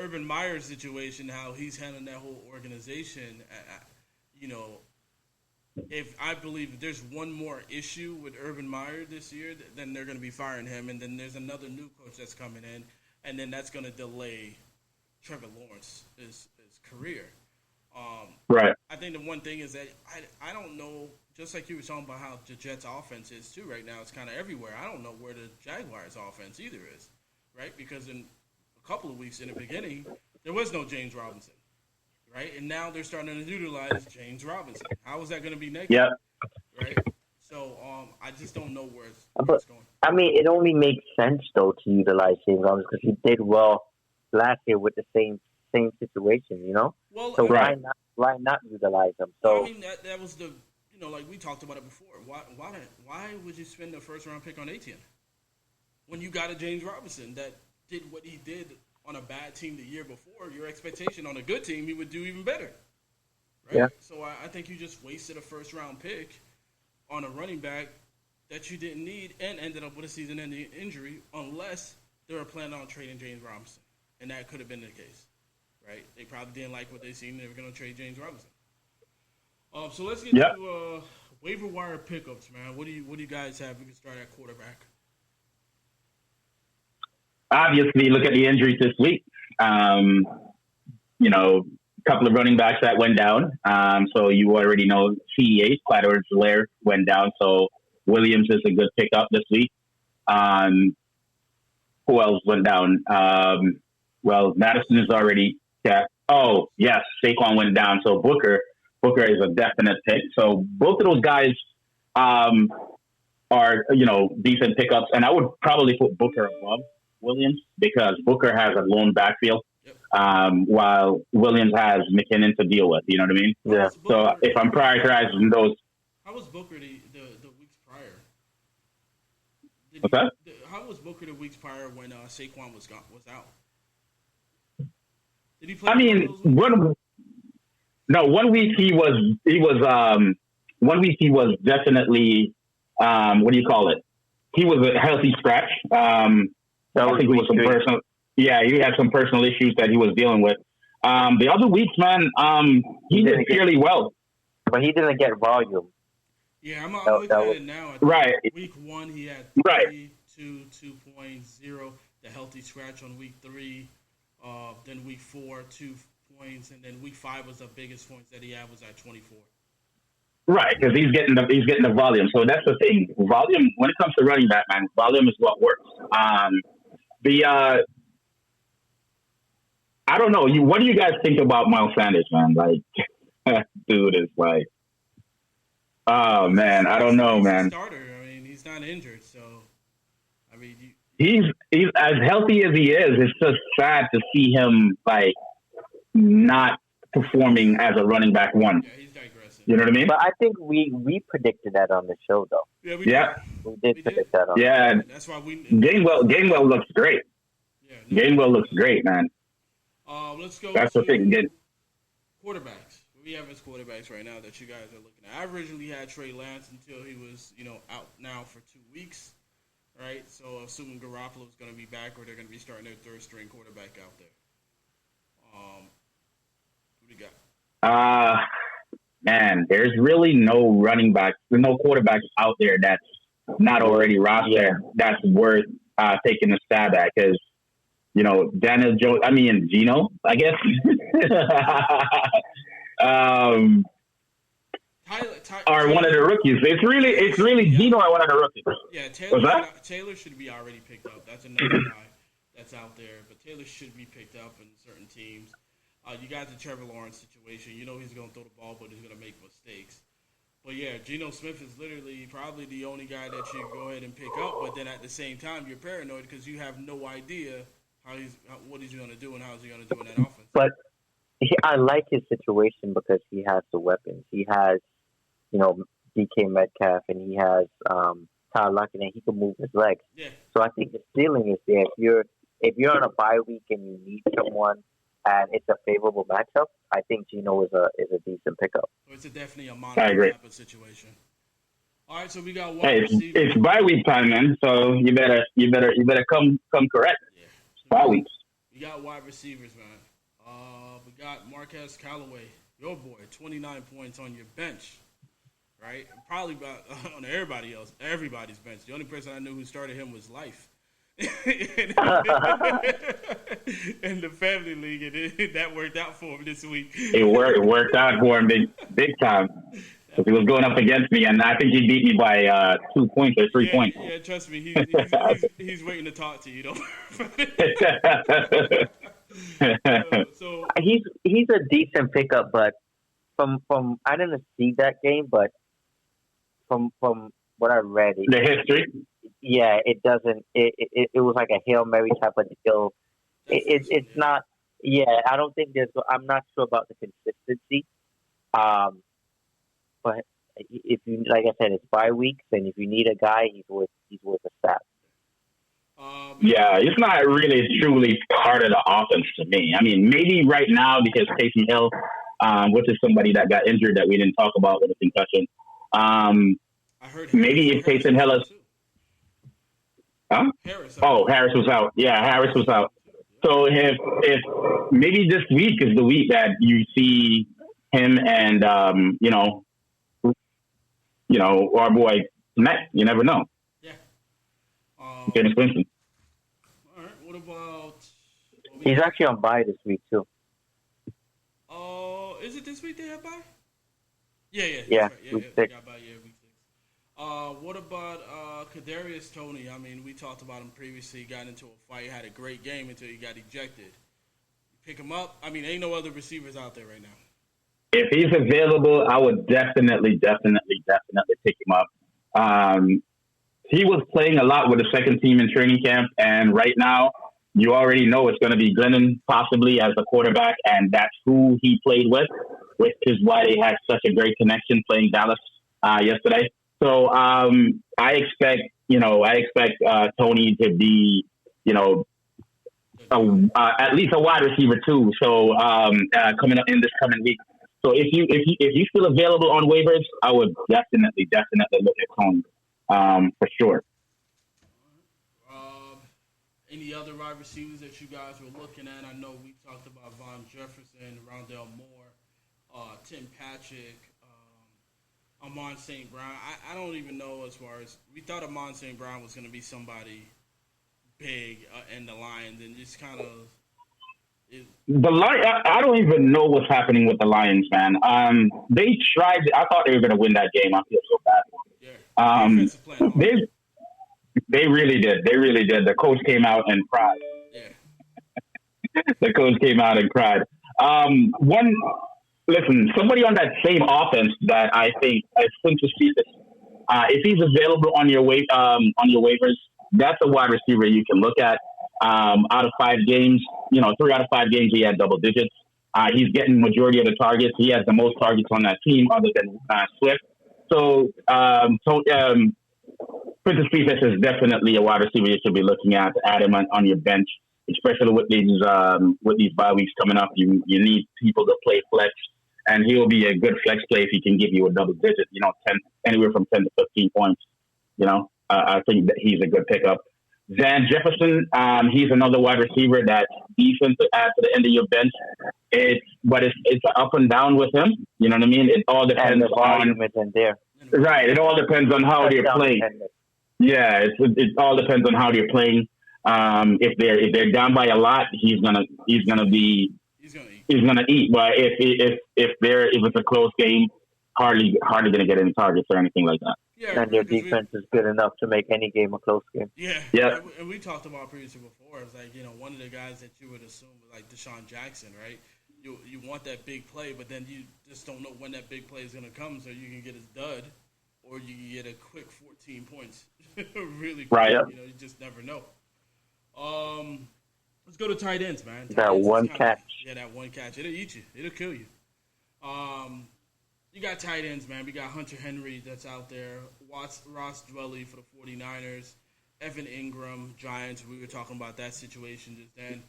Urban Meyer situation, how he's handling that whole organization. If I believe if there's one more issue with Urban Meyer this year, then they're going to be firing him, and then there's another new coach that's coming in, and then that's going to delay Trevor Lawrence's career. Right. I think the one thing is that I don't know, just like you were talking about how the Jets' offense is too right now, it's kind of everywhere. I don't know where the Jaguars' offense either is. Right, because in a couple of weeks in the beginning, there was no James Robinson, right? And now they're starting to utilize James Robinson. How is that going to be next? Yeah. Right. So I just don't know where But it's going. I mean, it only makes sense though to utilize James Robinson because he did well last year with the same situation, you know. Well, So Right. why not utilize him? I So mean that was the like we talked about it before. Why would you spend a first round pick on Etienne when you got a James Robinson that did what he did on a bad team the year before? Your expectation on a good team, he would do even better, right? Yeah. So I think you just wasted a first round pick on a running back that you didn't need and ended up with a season-ending injury unless they were planning on trading James Robinson, and that could have been the case, right? They probably didn't like what they seen. They were going to trade James Robinson. So let's get Yep. to waiver wire pickups, man. What do you guys have? We can start at quarterback. Obviously, look at the injuries this week. A couple of running backs that went down. So you already know CEH, Clyde Lair, went down. So Williams is a good pickup this week. Who else went down? Madison is already kept. Oh, yes, Saquon went down. So Booker is a definite pick. So both of those guys are, decent pickups. And I would probably put Booker above Williams because Booker has a lone backfield. While Williams has McKinnon to deal with, you know what I mean? yeah, So if I'm prioritizing those, How was Booker the weeks prior? what's that? How was Booker the weeks prior when Saquon was out? Did he play? I mean, one week he was 1 week he was definitely what do you call it? He was a healthy scratch. I think it was some personal. Yeah, he had some personal issues that he was dealing with. The other weeks, man, he did fairly well. but he didn't get volume. Yeah, I'm looking at it now. Right. Week 1, he had Right. 2.0, the healthy scratch on week 3. Then week 4, 2 points, and then week 5 was the biggest points that he had was at 24. Right, because he's getting the volume. So that's the thing. Volume when it comes to running back, man, volume is what works. I don't know. What do you guys think about Miles Sanders, man? Like, dude is like, oh man, I don't know, man. Starter. I mean, he's not injured, so I mean, He's as healthy as he is. It's just sad to see him like not performing as a running back one. yeah, he's digressing. You know what I mean? But I think we predicted that on the show, though. Yeah, we We did predict that on. Yeah. That's why we. Gainwell looks great. Yeah, no, Gainwell looks great, man. let's go. That's to the thing. Quarterbacks. What we have as quarterbacks right now that you guys are looking at. I originally had Trey Lance until he was, out now for 2 weeks, right? So assuming Garoppolo is going to be back, or they're going to be starting their third string quarterback out there. Who do you got? Man, there's really no running back, no quarterbacks out there that's not already rostered that's worth taking a stab at because, Daniel Jones, Geno, I guess. Or one of the rookies. It's really Geno or one of the rookies. Yeah, Taylor should be already picked up. That's another guy that's out there. But Taylor should be picked up in certain teams. You got the Trevor Lawrence situation. You know he's going to throw the ball, but he's going to make mistakes. But yeah, Geno Smith is literally probably the only guy that you go ahead and pick up. But then at the same time, you're paranoid because you have no idea what he's going to do and how is he going to do in that offense. But I like his situation because he has the weapons. He has, DK Metcalf, and he has Tyler Lockett, and he can move his legs. Yeah. So I think the ceiling is there. If you're on a bye week and you need someone, and it's a favorable matchup, I think Geno is a decent pickup. So it's definitely a I mono agree. type of situation. All right, so we got one Hey, receiver. it's bye week time, man. So you better come correct. Yeah. Bye weeks. We got wide receivers, man. We got Marquez Callaway, your boy, 29 points on your bench, right? Probably about on everybody's bench. The only person I knew who started him was Life. In the family league, and that worked out for him this week. It worked out for him big time. Because he was going up against me, and I think he beat me by 2 points or 3 points. Yeah, trust me, he's waiting to talk to you, though. So he's a decent pickup, but from I didn't see that game, but from what I read, The history. it doesn't. It was like a Hail Mary type of deal. It's not. Yeah, I don't think there's. I'm not sure about the consistency. But if you, like I said, it's bye weeks, and if you need a guy, he's worth a stat. Yeah, it's not really truly part of the offense to me. I mean, maybe right now because Taysom Hill, which is somebody that got injured that we didn't talk about with a concussion. I heard maybe if Taysom Hill is. Huh? Harris was out. Yeah, Harris was out. So if maybe this week is the week that you see him and our boy Matt, you never know. Yeah. James Winston. All right. What about? He's actually on bye this week too. Is it this week they have bye? Yeah. Yeah. Right. Yeah. They got bye. Yeah, week 6. What about Kadarius Toney? I mean, we talked about him previously. He got into a fight, had a great game until he got ejected. Pick him up. I mean, ain't no other receivers out there right now. If he's available, I would definitely pick him up. He was playing a lot with the second team in training camp, and right now, you already know it's going to be Glennon possibly as the quarterback, and that's who he played with, which is why they had such a great connection playing Dallas yesterday. So I expect Toney to be, at least a wide receiver too. So coming up in this coming week. So if you still available on waivers, I would definitely look at Toney for sure. Any other wide receivers that you guys were looking at? I know we talked about Von Jefferson, Rondell Moore, Tim Patrick, Amon St. Brown. I don't even know as far as we thought Amon St. Brown was going to be somebody big in the Lions, and just kind of. The Lions, I don't even know what's happening with the Lions, man. They tried. I thought they were going to win that game. I feel so bad. Yeah. They really did. The coach came out and cried. Yeah. The coach came out and cried. Somebody on that same offense that I think is Quintus Cephas. If he's available on your waivers, that's a wide receiver you can look at. Out of 5 games, 3 out of 5 games he had double digits. He's getting majority of the targets. He has the most targets on that team, other than Swift. So Quintus Cephas is definitely a wide receiver you should be looking at to add him on your bench, especially with these bye weeks coming up. You need people to play flex, and he'll be a good flex play if he can give you a double digit, anywhere from 10 to 15 points. I think that he's a good pickup. Van Jefferson, he's another wide receiver that's decent to add to the end of your bench. It's up and down with him. You know what I mean? It all depends on there. Right. It all depends on how they're playing. Yeah, it all depends on how they're playing. If they're down by a lot, he's gonna eat. But if it's a close game, hardly gonna get any targets or anything like that. Yeah, and their defense is good enough to make any game a close game. Yeah. And we talked about previously before. It's like, one of the guys that you would assume was like Deshaun Jackson, right? You want that big play, but then you just don't know when that big play is going to come, so you can get a dud or you can get a quick 14 points really quick. Right. You just never know. Let's go to tight ends, man. That one catch. Yeah, that one catch. It'll eat you. It'll kill you. You got tight ends, man. We got Hunter Henry that's out there. Ross Dwelly for the 49ers. Evan Ingram, Giants. We were talking about that situation just then.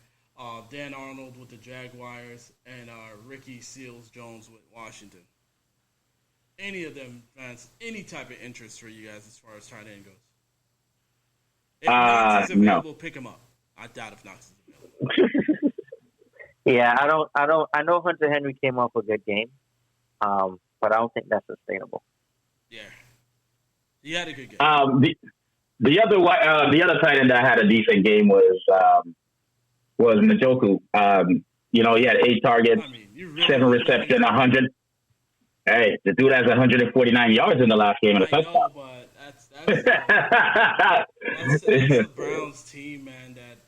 Dan Arnold with the Jaguars. And Ricky Seals-Jones with Washington. Any of them, fans, any type of interest for you guys as far as tight end goes? If Knox is available, pick him up. I doubt if Knox is available. Yeah, I know Hunter Henry came off a good game. But I don't think that's sustainable. Yeah, he had a good game. The other tight end that had a decent game was Njoku. He had 8 targets, 7 reception, 100. Hey, the dude has 149 yards in the last game of the touchdown. But that's the Browns team, man. That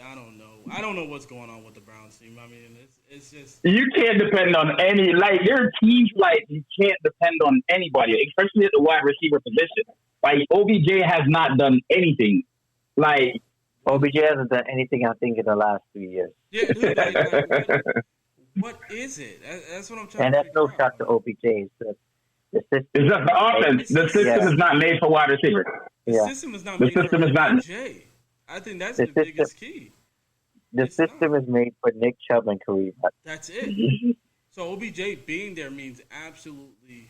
I don't know. I don't know what's going on with the Browns team. I mean, it's just You can't depend on any like their teams. Like you can't depend on anybody, especially at the wide receiver position. Like OBJ has not done anything. Like OBJ hasn't done anything, I think, in the last 3 years. yeah, dude. Like what is it? That's what I'm trying And to that's no figure out. shot to OBJ. It's the system. it's just the offense. The system is not made for wide receivers. The Yeah. system is not The made for system is not- OBJ. I think that's the The system- biggest key. The It's system not. is made for Nick Chubb and Kareem Hunt. That's it. So OBJ being there means absolutely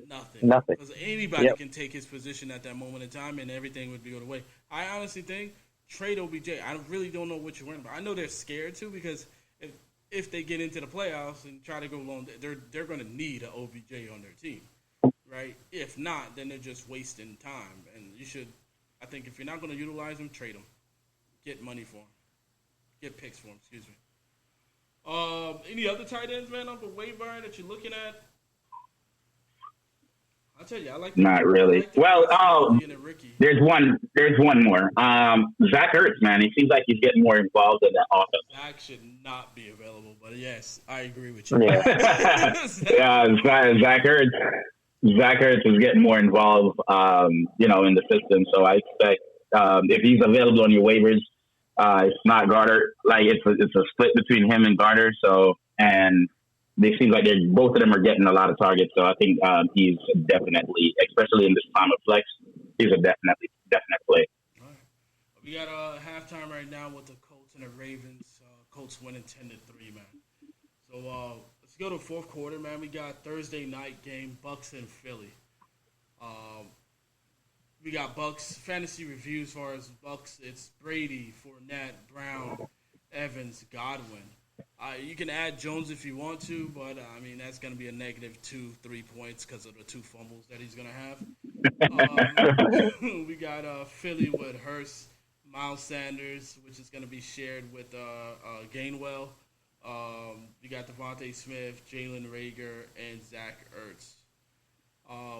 nothing. Nothing. Because anybody Yep. can take his position at that moment in time, and everything would be going away. I honestly think trade OBJ. I really don't know what you're worrying about. I know they're scared too because if they get into the playoffs and try to go long, they're going to need an OBJ on their team, right? If not, then they're just wasting time. And you should, I think, if you're not going to utilize him, trade him. Get money for him. Get picks for him. Excuse me. Any other tight ends, man, off of waiver that you're looking at? I'll tell you, I like. Not really. being a rookie. There's one more. Zach Ertz, man. He seems like he's getting more involved in that offense. Zach should not be available, but yes, I agree with you. Yeah. Yeah, Zach Ertz. Zach Ertz is getting more involved, in the system. So I expect if he's available on your waivers, it's not Garter. Like it's a split between him and Garter. So and they seem like both of them are getting a lot of targets. So I think he's definitely, especially in this time of flex, he's a definite play. All right. We got a halftime right now with the Colts and the Ravens. Colts winning 10-3, man. So let's go to fourth quarter, man. We got Thursday night game, Bucks and Philly. We got Bucks fantasy review as far as Bucks. It's Brady, Fournette, Brown, Evans, Godwin. You can add Jones if you want to, but I mean that's going to be a negative 2-3 points because of the 2 fumbles that he's going to have. We got Philly with Hurst, Miles Sanders, which is going to be shared with Gainwell. You got Devontae Smith, Jalen Reagor, and Zach Ertz.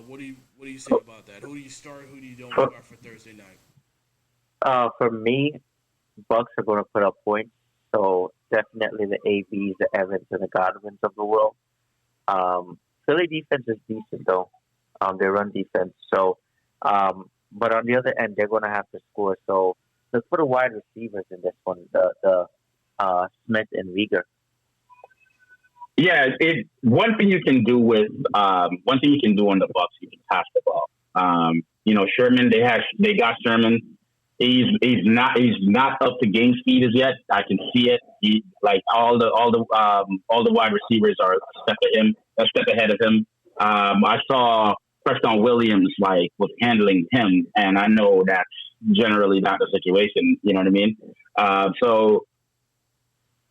What do you say about that? Who do you start? Who do you don't start for Thursday night? For me, Bucks are going to put up points. So definitely the ABs, the Evans, and the Godwins of the world. Philly defense is decent though. They run defense. So, but on the other end, they're going to have to score. So let's put a wide receivers in this one. The Smith and Reagor. Yeah, one thing you can do on the Bucks, you can pass the ball. Sherman, they got Sherman. He's not up to game speed as yet. I can see it. All the wide receivers are a step ahead of him. I saw Preston Williams was handling him, and I know that's generally not the situation. You know what I mean? So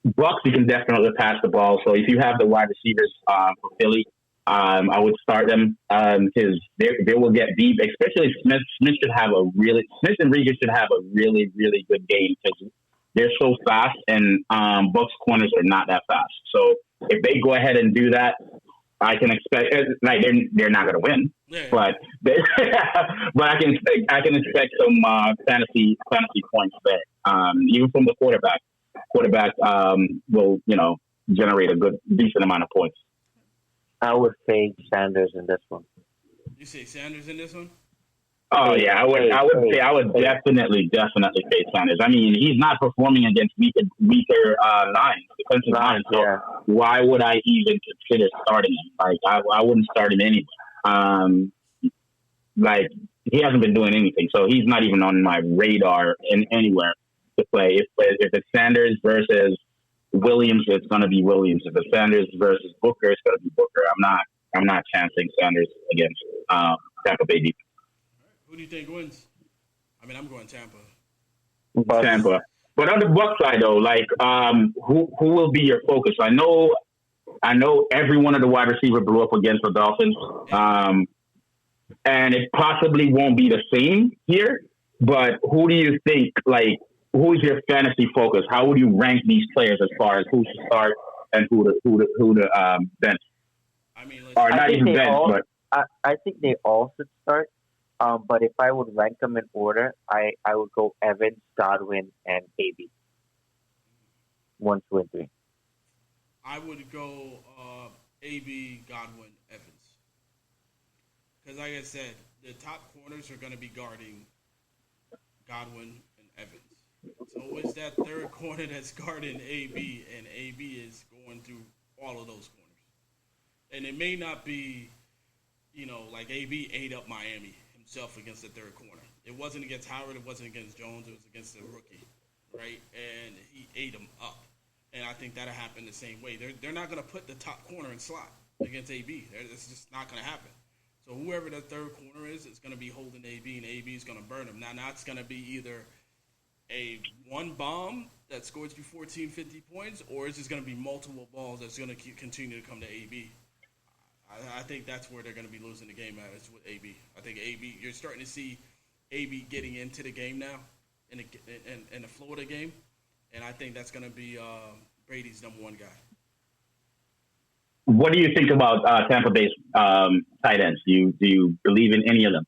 Bucks, you can definitely pass the ball. So if you have the wide receivers for Philly, I would start them because they will get deep. Especially Smith. Smith and Reagor should have a really, really good game because they're so fast, and Bucks corners are not that fast. So if they go ahead and do that, I can expect they're not going to win, but I can expect some fantasy points there. Even from the quarterback. Quarterback will generate a decent amount of points. I would fade Sanders in this one. You say Sanders in this one? Oh yeah, I would definitely fade Sanders. I mean, he's not performing against weaker defensive lines. So why would I even consider starting him? I wouldn't start him anyway. He hasn't been doing anything, so he's not even on my radar anywhere to play. If it's Sanders versus Williams, it's going to be Williams. If it's Sanders versus Booker, it's going to be Booker. I'm not chancing Sanders against Tampa Bay defense. Who do you think wins? I mean, I'm going Tampa. Tampa. But on the Bucs side, though, who will be your focus? I know every one of the wide receivers blew up against the Dolphins, and it possibly won't be the same here. But who do you think? Who is your fantasy focus? How would you rank these players as far as who to start and who to bench? I mean, I think they all should start. But if I would rank them in order, I would go Evans, Godwin, and AB. 1, 2, and 3. I would go AB, Godwin, Evans. Because like I said, the top corners are going to be guarding Godwin and Evans. So it's that third corner that's guarding AB, and AB is going through all of those corners. And it may not be, like AB ate up Miami himself against the third corner. It wasn't against Howard. It wasn't against Jones. It was against the rookie, right? And he ate him up. And I think that'll happen the same way. They're not going to put the top corner in slot against AB. It's just not going to happen. So whoever the third corner is going to be holding AB, and AB is going to burn him. Now it's going to be either a one bomb that scores you 14, 50 points, or it's just going to be multiple balls that's going to continue to come to AB. I think that's where they're going to be losing the game at, is with AB. I think AB, you're starting to see AB getting into the game now, in the flow of the game. And I think that's going to be Brady's number one guy. What do you think about Tampa Bay's tight ends? Do you believe in any of them?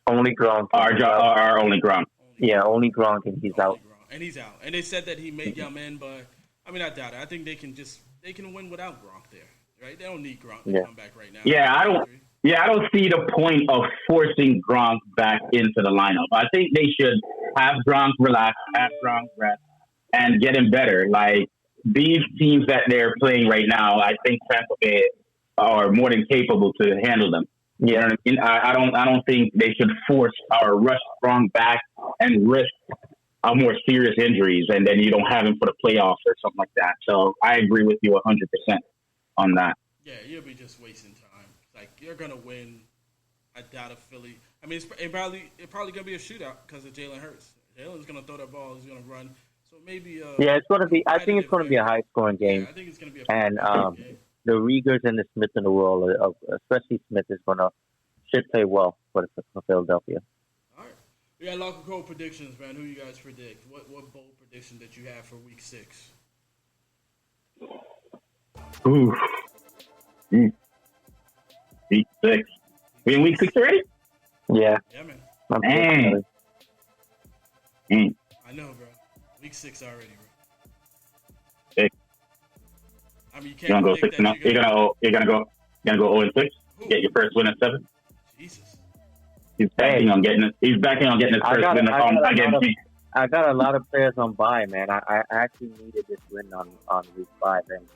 Only Gronk. Our only Gronk. Yeah, only Gronk, and he's out. And he's out. And they said that he may come in, but I doubt it. I think they can win without Gronk there, right? They don't need Gronk to come back right now. I don't see the point of forcing Gronk back into the lineup. I think they should have Gronk relax, have Gronk rest, and get him better. Like, these teams that they're playing right now, I think Tampa Bay are more than capable to handle them. You know what I mean? I don't think they should force or rush Gronk back and risk more serious injuries, and then you don't have him for the playoffs or something like that. So I agree with you 100% on that. Yeah, you'll be just wasting time. Like, you're gonna win. I doubt if Philly. It's probably gonna be a shootout because of Jalen Hurts. Jalen's gonna throw that ball. He's gonna run. So maybe. It's gonna be. I think it's gonna be a high scoring game. Yeah, I think it's gonna be a and game. The Riegers and the Smith in the world, especially Smith, should play well for Philadelphia. All right, we got locker code predictions, man. Who you guys predict? What bold prediction that you have for Week 6? Ooh. Week 6. We in Week 6 already? Yeah. Yeah, man. I know, bro. Week 6 already, bro. 6. You can't go 6 and 0. You're gonna go 0-6. Get your first win at 7. Jesus. He's backing on getting his first win against me. I got a lot of players on bye, man. I actually needed this win on Week 5, and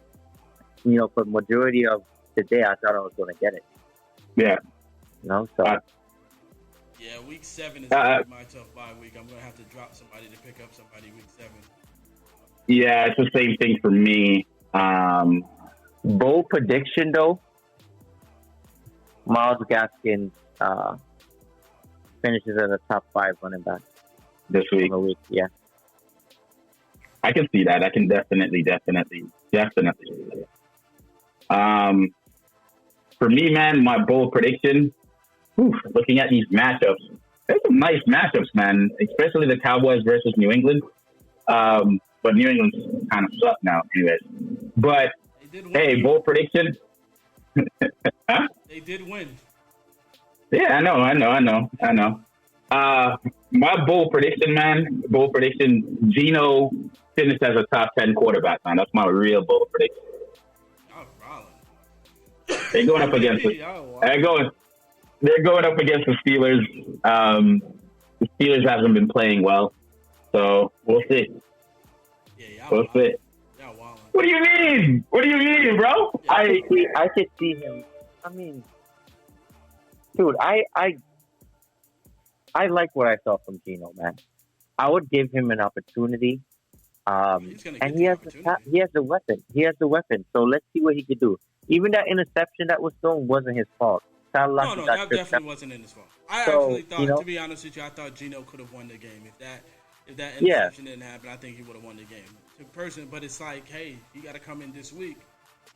for the majority of the day, I thought I was going to get it. Yeah. So. Yeah, Week 7 is my tough bye week. I'm going to have to drop somebody to pick up somebody Week 7. Yeah, it's the same thing for me. Bold prediction, though. Myles Gaskin finishes as a top 5 running back this week. Yeah. I can see that. I can definitely. For me, man, my bold prediction, looking at these matchups, there's some nice matchups, man, especially the Cowboys versus New England. But New England kind of suck now, anyways. But, hey, bold prediction. Huh? They did win. Yeah, I know. My bold prediction, Geno finished as a top 10 quarterback, man. That's my real bold prediction. They're going up against they're going up against the Steelers. The Steelers haven't been playing well, so we'll see. We'll see. What do you mean? Bro? I could see him. Dude, I like what I saw from Geno, man. I would give him an opportunity. And he has the weapon. So let's see what he could do. Even that interception that was thrown wasn't his fault. No, that definitely wasn't his fault. I actually thought, to be honest with you, I thought Geno could have won the game. If that interception didn't happen, I think he would have won the game. But it's like, hey, you got to come in this week.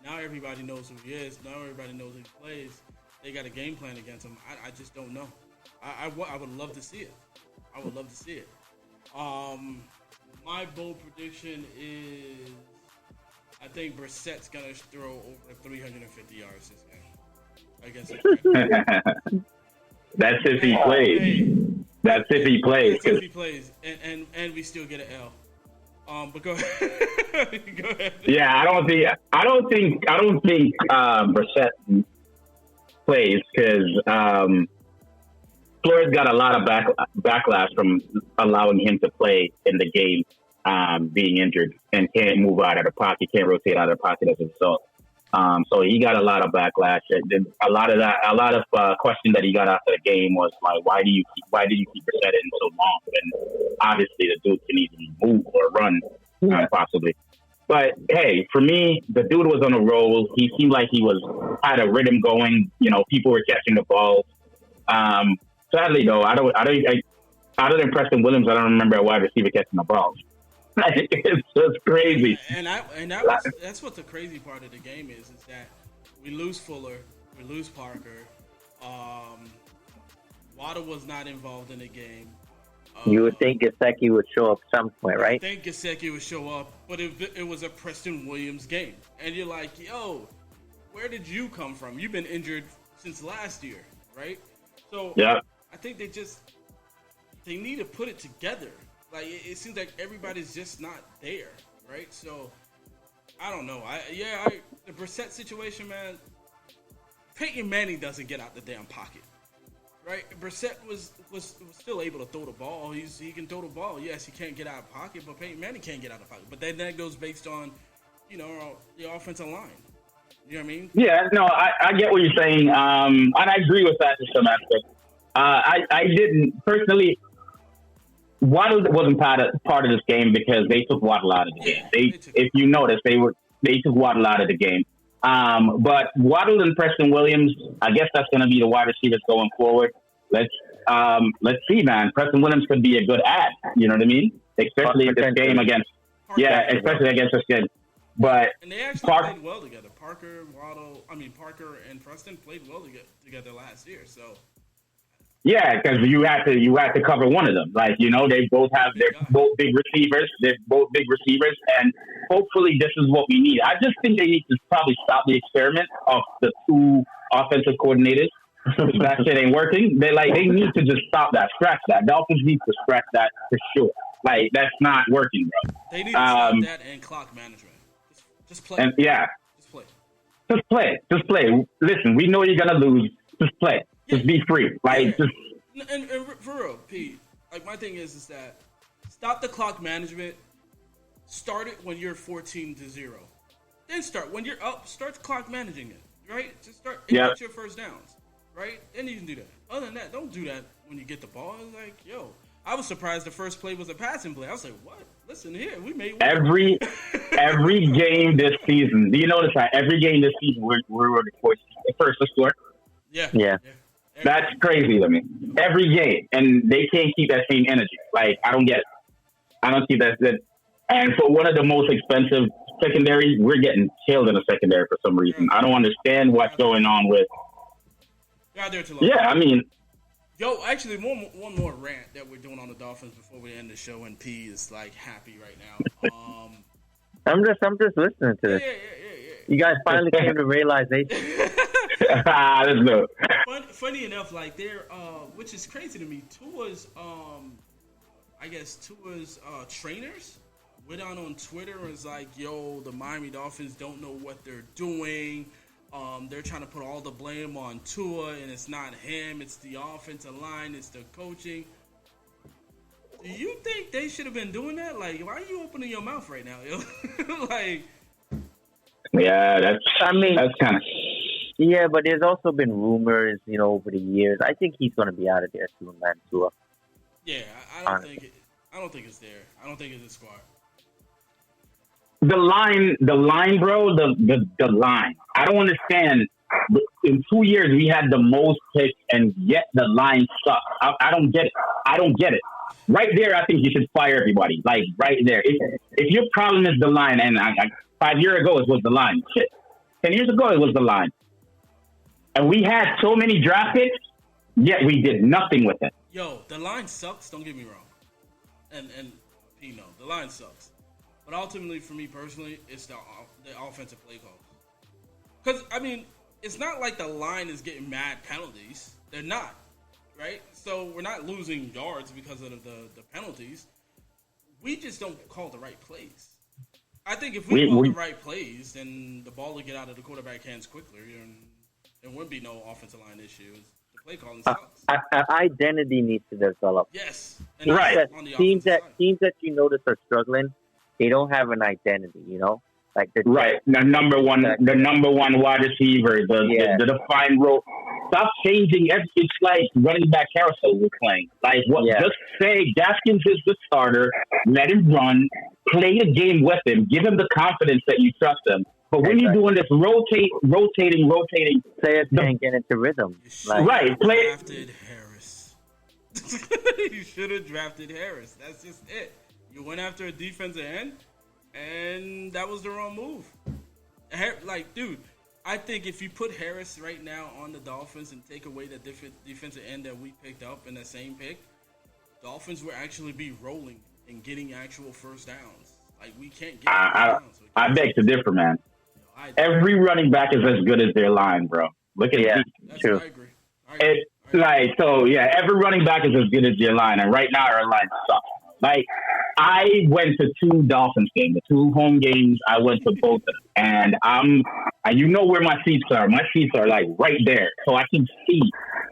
Now everybody knows who he is. Now everybody knows who he plays. They got a game plan against him. I just don't know. I would love to see it. My bold prediction is I think Brissett's going to throw over 350 yards this game against the That's if he plays. That's if he plays. That's if he plays. And we still get an L. But go ahead. Go ahead. Yeah, I don't think Brissett plays because Flores got a lot of backlash from allowing him to play in the game, being injured and can't move out of the pocket, can't rotate out of the pocket as a result. So he got a lot of backlash. A lot of question that he got after the game was like, why did you keep Brissett in so long? And obviously the dude can even move or run, possibly. But hey, for me, the dude was on a roll. He seemed like he had a rhythm going. You know, people were catching the balls. Sadly, though, other than Preston Williams, I don't remember a wide receiver catching the balls. It's just crazy. That's what the crazy part of the game is that we lose Fuller, we lose Parker. Waddle was not involved in the game. You would think Gesicki would show up some point, right? I think Gesicki would show up, but it was a Preston Williams game. And you're like, yo, where did you come from? You've been injured since last year, right? So yeah. I think they need to put it together. Like, it seems like everybody's just not there, right? So, I don't know. The Brissett situation, man, Peyton Manning doesn't get out the damn pocket, right? Brissett was still able to throw the ball. He can throw the ball. Yes, he can't get out of pocket, but Peyton Manning can't get out of pocket. But then that goes based on, the offensive line. You know what I mean? Yeah, no, I get what you're saying, and I agree with that to some aspect. I didn't personally. Waddle wasn't part of this game because they took Waddle out of the game. If you notice, they took Waddle out of the game. But Waddle and Preston Williams, I guess that's going to be the wide receivers going forward. Let's see, man. Preston Williams could be a good ad. You know what I mean? Especially in this game against this game. But and they actually played well together. Parker and Preston played well together last year. So. Yeah, because you had to cover one of them. Like, they both they're both big receivers. They're both big receivers, and hopefully this is what we need. I just think they need to probably stop the experiment of the two offensive coordinators. That shit ain't working. They need to just stop that, scratch that. Dolphins need to scratch that for sure. Like, that's not working, bro. They need to stop that and clock management. Just play. And yeah, just play. Listen, we know you're gonna lose. Just play. Just be free. And for real, Pete, like, my thing is that stop the clock management. Start it when you're 14-0. Then when you're up, start clock managing it, right? Just start and get your first downs, right? Then you can do that. Other than that, don't do that when you get the ball. It's like, yo, I was surprised the first play was a passing play. I was like, what? Listen here, we made one. Every game this season. Do you notice that every game this season we're the first to score? Yeah. That's crazy to me. Every game, and they can't keep that same energy. Like, I don't get it. I don't see that. And for one of the most expensive secondaries, we're getting killed in the secondary for some reason. I don't understand what's going on with. Yeah, I mean. Yo, actually, one more rant that we're doing on the Dolphins before we end the show, and P is like happy right now. I'm just listening to this. Yeah. You guys finally came to realization. Let's go. Funny enough, like which is crazy to me. Tua's trainers went out on Twitter and was like, "Yo, the Miami Dolphins don't know what they're doing. They're trying to put all the blame on Tua, and it's not him. It's the offensive line. It's the coaching." Do you think they should have been doing that? Like, why are you opening your mouth right now, yo? Like. Yeah, that's kind of. Yeah, but there's also been rumors, over the years. I think he's going to be out of there soon, man. Tua. Yeah, I don't think it's there. I don't think it's a squad. The line, bro. The line. I don't understand. In 2 years, we had the most picks, and yet the line sucks. I don't get it. Right there, I think you should fire everybody. Like, right there. If your problem is the line, and 5 years ago it was the line. Shit. 10 years ago it was the line. And we had so many draft picks, yet we did nothing with it. Yo, the line sucks, don't get me wrong. And Pino, the line sucks. But ultimately, for me personally, it's the offensive play calls. Because, I mean, it's not like the line is getting mad penalties. They're not, right? So we're not losing yards because of the penalties. we just don't call the right plays. I think if we call the right plays, then the ball would get out of the quarterback hands quickly, and there wouldn't be no offensive line issues. The play calling sucks. Identity needs to develop. Yes. And right. Teams that you notice are struggling, they don't have an identity, you know? Like the number one wide receiver, the defined role. Stop changing. It's like running back carousel we're playing. Like what? Yeah. Just say Gaskins is the starter. Let him run. Play the game with him. Give him the confidence that you trust him. But when you're doing this rotating, players can't get into rhythm. Drafted Harris. You should have drafted Harris. That's just it. You went after a defensive end. And that was the wrong move. Like, dude, I think if you put Harris right now on the Dolphins and take away the defensive end that we picked up in that same pick, Dolphins will actually be rolling and getting actual first downs. Like, we can't get first downs. I beg to differ, man. Every running back is as good as their line, bro. Look at it. True. I agree. Every running back is as good as your line. And right now, our line sucks. Like, I went to 2 Dolphins games, the 2 home games. I went to both of them, and you know where my seats are. My seats are like right there, so I can see,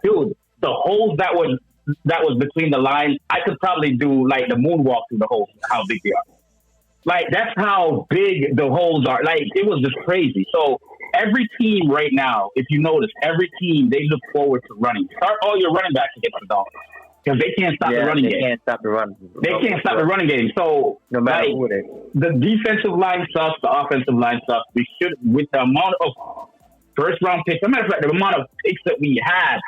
dude, the holes that was between the lines. I could probably do like the moonwalk through the holes. How big they are, like that's how big the holes are. Like it was just crazy. So every team right now, if you notice, every team they look forward to running. Start all your running backs against the Dolphins. Because they can't stop the running game. They can't stop the run. They can't stop the running game. So, no matter who it is. The defensive line sucks. The offensive line sucks. We should, with the amount of first-round picks, as a matter of fact, the amount of picks that we had,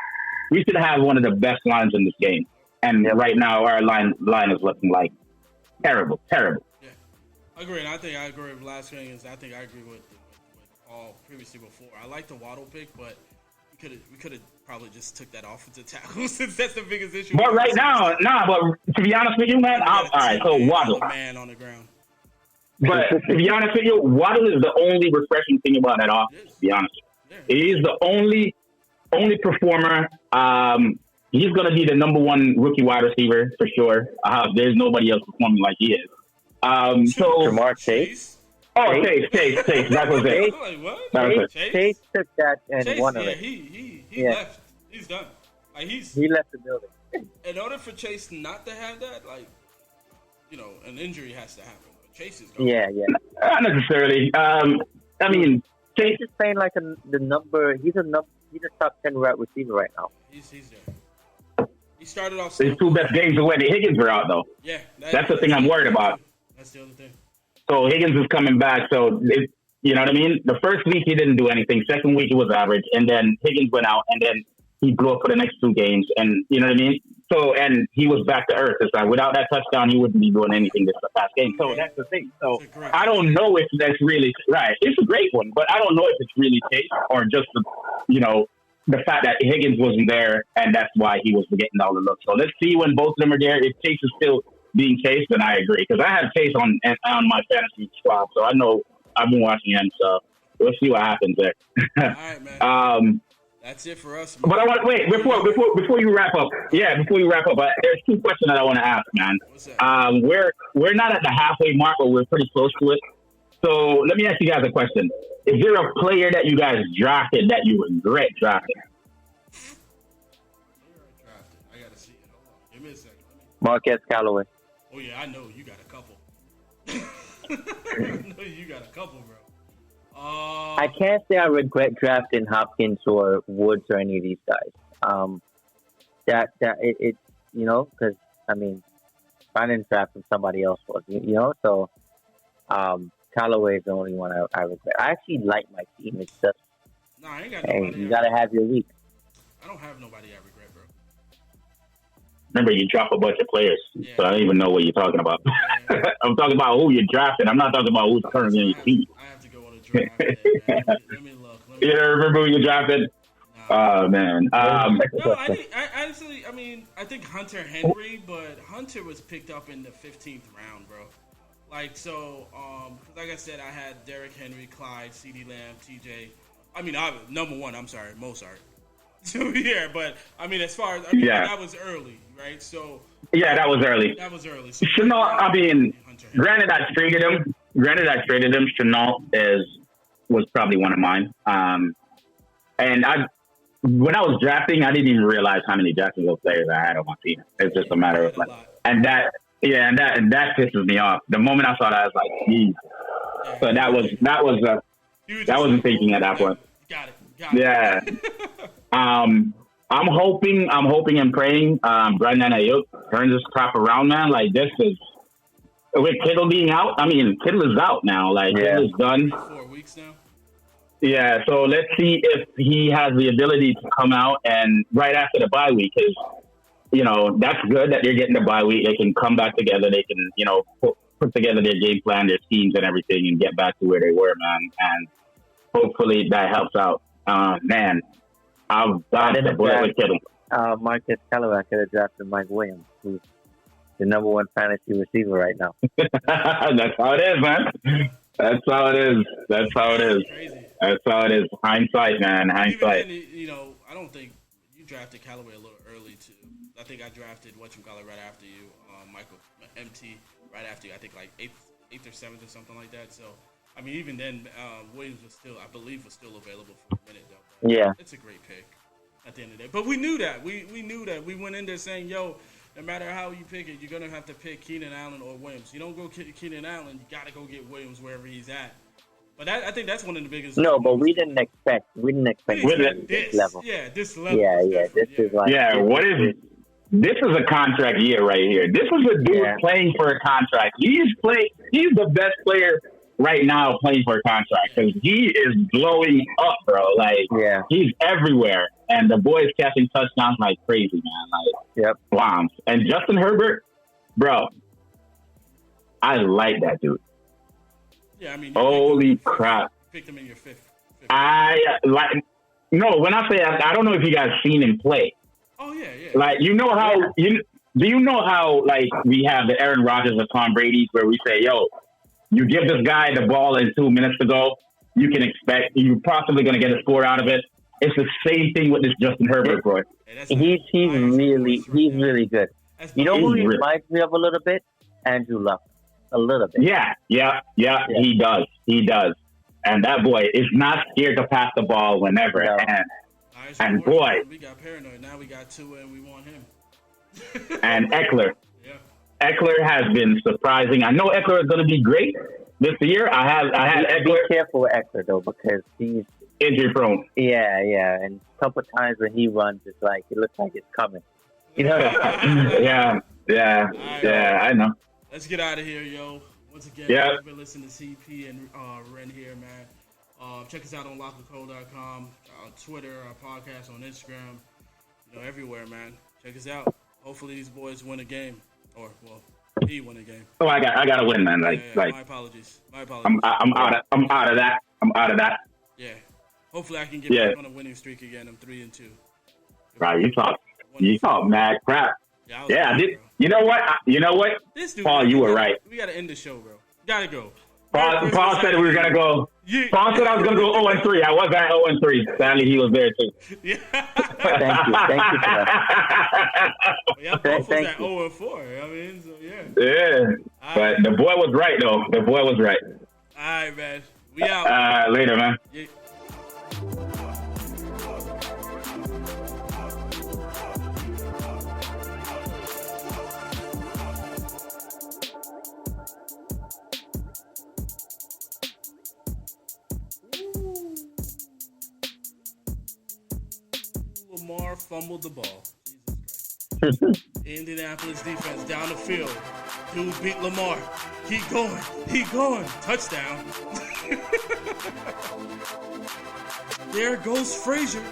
we should have one of the best lines in this game. And right now, our line is looking like terrible. Yeah, I agree. And I think I agree with last thing is I think I agree with all previously before. I like the Waddle pick, but we could have probably just took that offensive tackle since that's the biggest issue. But right now, but to be honest with you, man, all right, so Waddle. Man on the ground. But to be honest with you, Waddle is the only refreshing thing about that offense, to be honest. Yeah. He is the only performer. He's going to be the number 1 rookie wide receiver for sure. There's nobody else performing like he is. Jamar Chase? Oh, Chase. That was it. Like, what? Chase took that and won it. He left. He's done. Like he left the building. In order for Chase not to have that, like, you know, an injury has to happen. But Chase is gone. Yeah. Not necessarily. I mean, Chase is playing like the number. He's a top 10 wide receiver right now. He's there. He started off. His 2 best games are when the Higgins were out, though. Yeah, that's the thing I'm worried about. That's the other thing. So Higgins is coming back. So, you know what I mean? The first week he didn't do anything. Second week it was average. And then Higgins went out and then he blew up for the next 2 games. And you know what I mean? So, and he was back to earth. It's like without that touchdown, he wouldn't be doing anything this past game. So that's the thing. So I don't know if that's really right. It's a great one, but I don't know if it's really Chase or just the fact that Higgins wasn't there and that's why he was getting all the looks. So let's see when both of them are there. If Chase is still being Chase, then I agree because I have Chase on my fantasy squad, so I know I've been watching him. So we'll see what happens there. All right, man. That's it for us, man. But I want to wait before you wrap up. Yeah, before you wrap up, there's 2 questions that I want to ask, man. What's that? We're not at the halfway mark, but we're pretty close to it. So let me ask you guys a question: is there a player that you guys drafted that you regret drafting? I gotta see it. Hold on. Give me a second. Marquez Callaway. Oh yeah, I know you got a couple. I know you got a couple, bro. I can't say I regret drafting Hopkins or Woods or any of these guys. It you know, because I mean, I didn't draft him, somebody else was, you know. So Callaway is the only one I regret. I actually like my team. It's just I ain't got nobody. You gotta have your week. I don't have nobody I regret, bro. Remember, you drop a bunch of players, so I don't even know what you're talking about. Yeah. I'm talking about who you drafted. I'm not talking about who's currently in your team. I have to go on a draft. Let me look. You remember who you drafted? Oh, man. No, I think Hunter Henry, but Hunter was picked up in the 15th round, bro. Like, so, like I said, I had Derrick Henry, Clyde, CeeDee Lamb, TJ. I mean, number 1, I'm sorry, Mozart. So, yeah, but, I mean, as far as, that was early, right? So. Yeah, that was early. So, I mean, Granted, I traded him. Chenault was probably one of mine. And when I was drafting, I didn't even realize how many Jacksonville players I had on my team. It's just a matter of like, and that pisses me off. The moment I saw that, I was like, geez. So that wasn't thinking at that point. Got it. Yeah. I'm hoping and praying Brandon Ayuk turns this crap around, man. Like, this is with Kittle being out. I mean, Kittle is out now. Like, Kittle is done. 4 weeks now. Yeah, so let's see if he has the ability to come out and right after the bye week, because, that's good that they're getting the bye week. They can come back together. They can, put together their game plan, their teams and everything and get back to where they were, man. And hopefully that helps out. Man, I've got the bullet with Kittle. Marquez Callaway could have drafted Mike Williams, who's the number one fantasy receiver right now. That's how it is, man. That's how it is. Crazy. That's how it is. Hindsight, man. Hindsight. Then, I don't think you drafted Callaway a little early too. I think I drafted right after you, Michael MT right after you. I think like eighth or seventh or something like that. So I mean, even then, Williams was still available for a minute though. Yeah, it's a great pick at the end of the day. But we knew that. We knew that. We went in there saying, yo, no matter how you pick it, you're gonna have to pick Keenan Allen or Williams. You don't go Keenan Allen, you gotta go get Williams wherever he's at. But I think that's one of the biggest. No, but we didn't expect this level. Yeah, this level. This is like. Yeah, what is it? This is a contract year right here. This is a dude playing for a contract. He's the best player right now playing for a contract because he is blowing up, bro. Like, he's everywhere. And the boy's catching touchdowns like crazy, man. Like, bombs. And Justin Herbert, bro, I like that dude. Yeah, I mean, holy crap. Picked him in your fifth. No, when I say I don't know if you guys seen him play. Oh, yeah. Like, do you know how, like, we have the Aaron Rodgers or Tom Brady's where we say, yo, you give this guy the ball in 2 minutes to go, you can expect you're possibly going to get a score out of it. It's the same thing with this Justin Herbert, bro. He's really good. You know who he reminds me of a little bit? Andrew Luck. A little bit. Yeah. He does. And that boy is not scared to pass the ball whenever. No. And boy, we got paranoid. Now we got Tua and we want him. And Eckler. Eckler has been surprising. I know Eckler is going to be great this year. I had Eckler. Be careful with Eckler though, because he's injury prone. Yeah. And a couple times when he runs, it looks like it's coming. You know? Yeah. I know. Let's get out of here, yo. Once again, we've been listening to CP and Ren here, man. Check us out on Lockercodepodcast, on Twitter, our podcast, on Instagram, everywhere, man. Check us out. Hopefully these boys win a game, or he win a game. Oh, I got to win, man. Like, my apologies. I'm out of that. Yeah. Hopefully I can get back on a winning streak again. I'm 3-2. Right, you talk mad crap. Yeah, I did. You know what? Paul, you were right. We got to end the show, bro. Gotta go. Paul said we were going to go. Paul said I was going to go 0-3. I was at 0-3. Sadly, he was there, too. Yeah. Thank you for that. Yeah, both was at 0-4. I mean, so yeah. Yeah. But the boy was right, though. The boy was right. All right, man. We out. Later, man. Yeah. Lamar fumbled the ball. Jesus Christ. Indianapolis defense down the field. Dude beat Lamar. Keep going. Touchdown. There goes Frazier.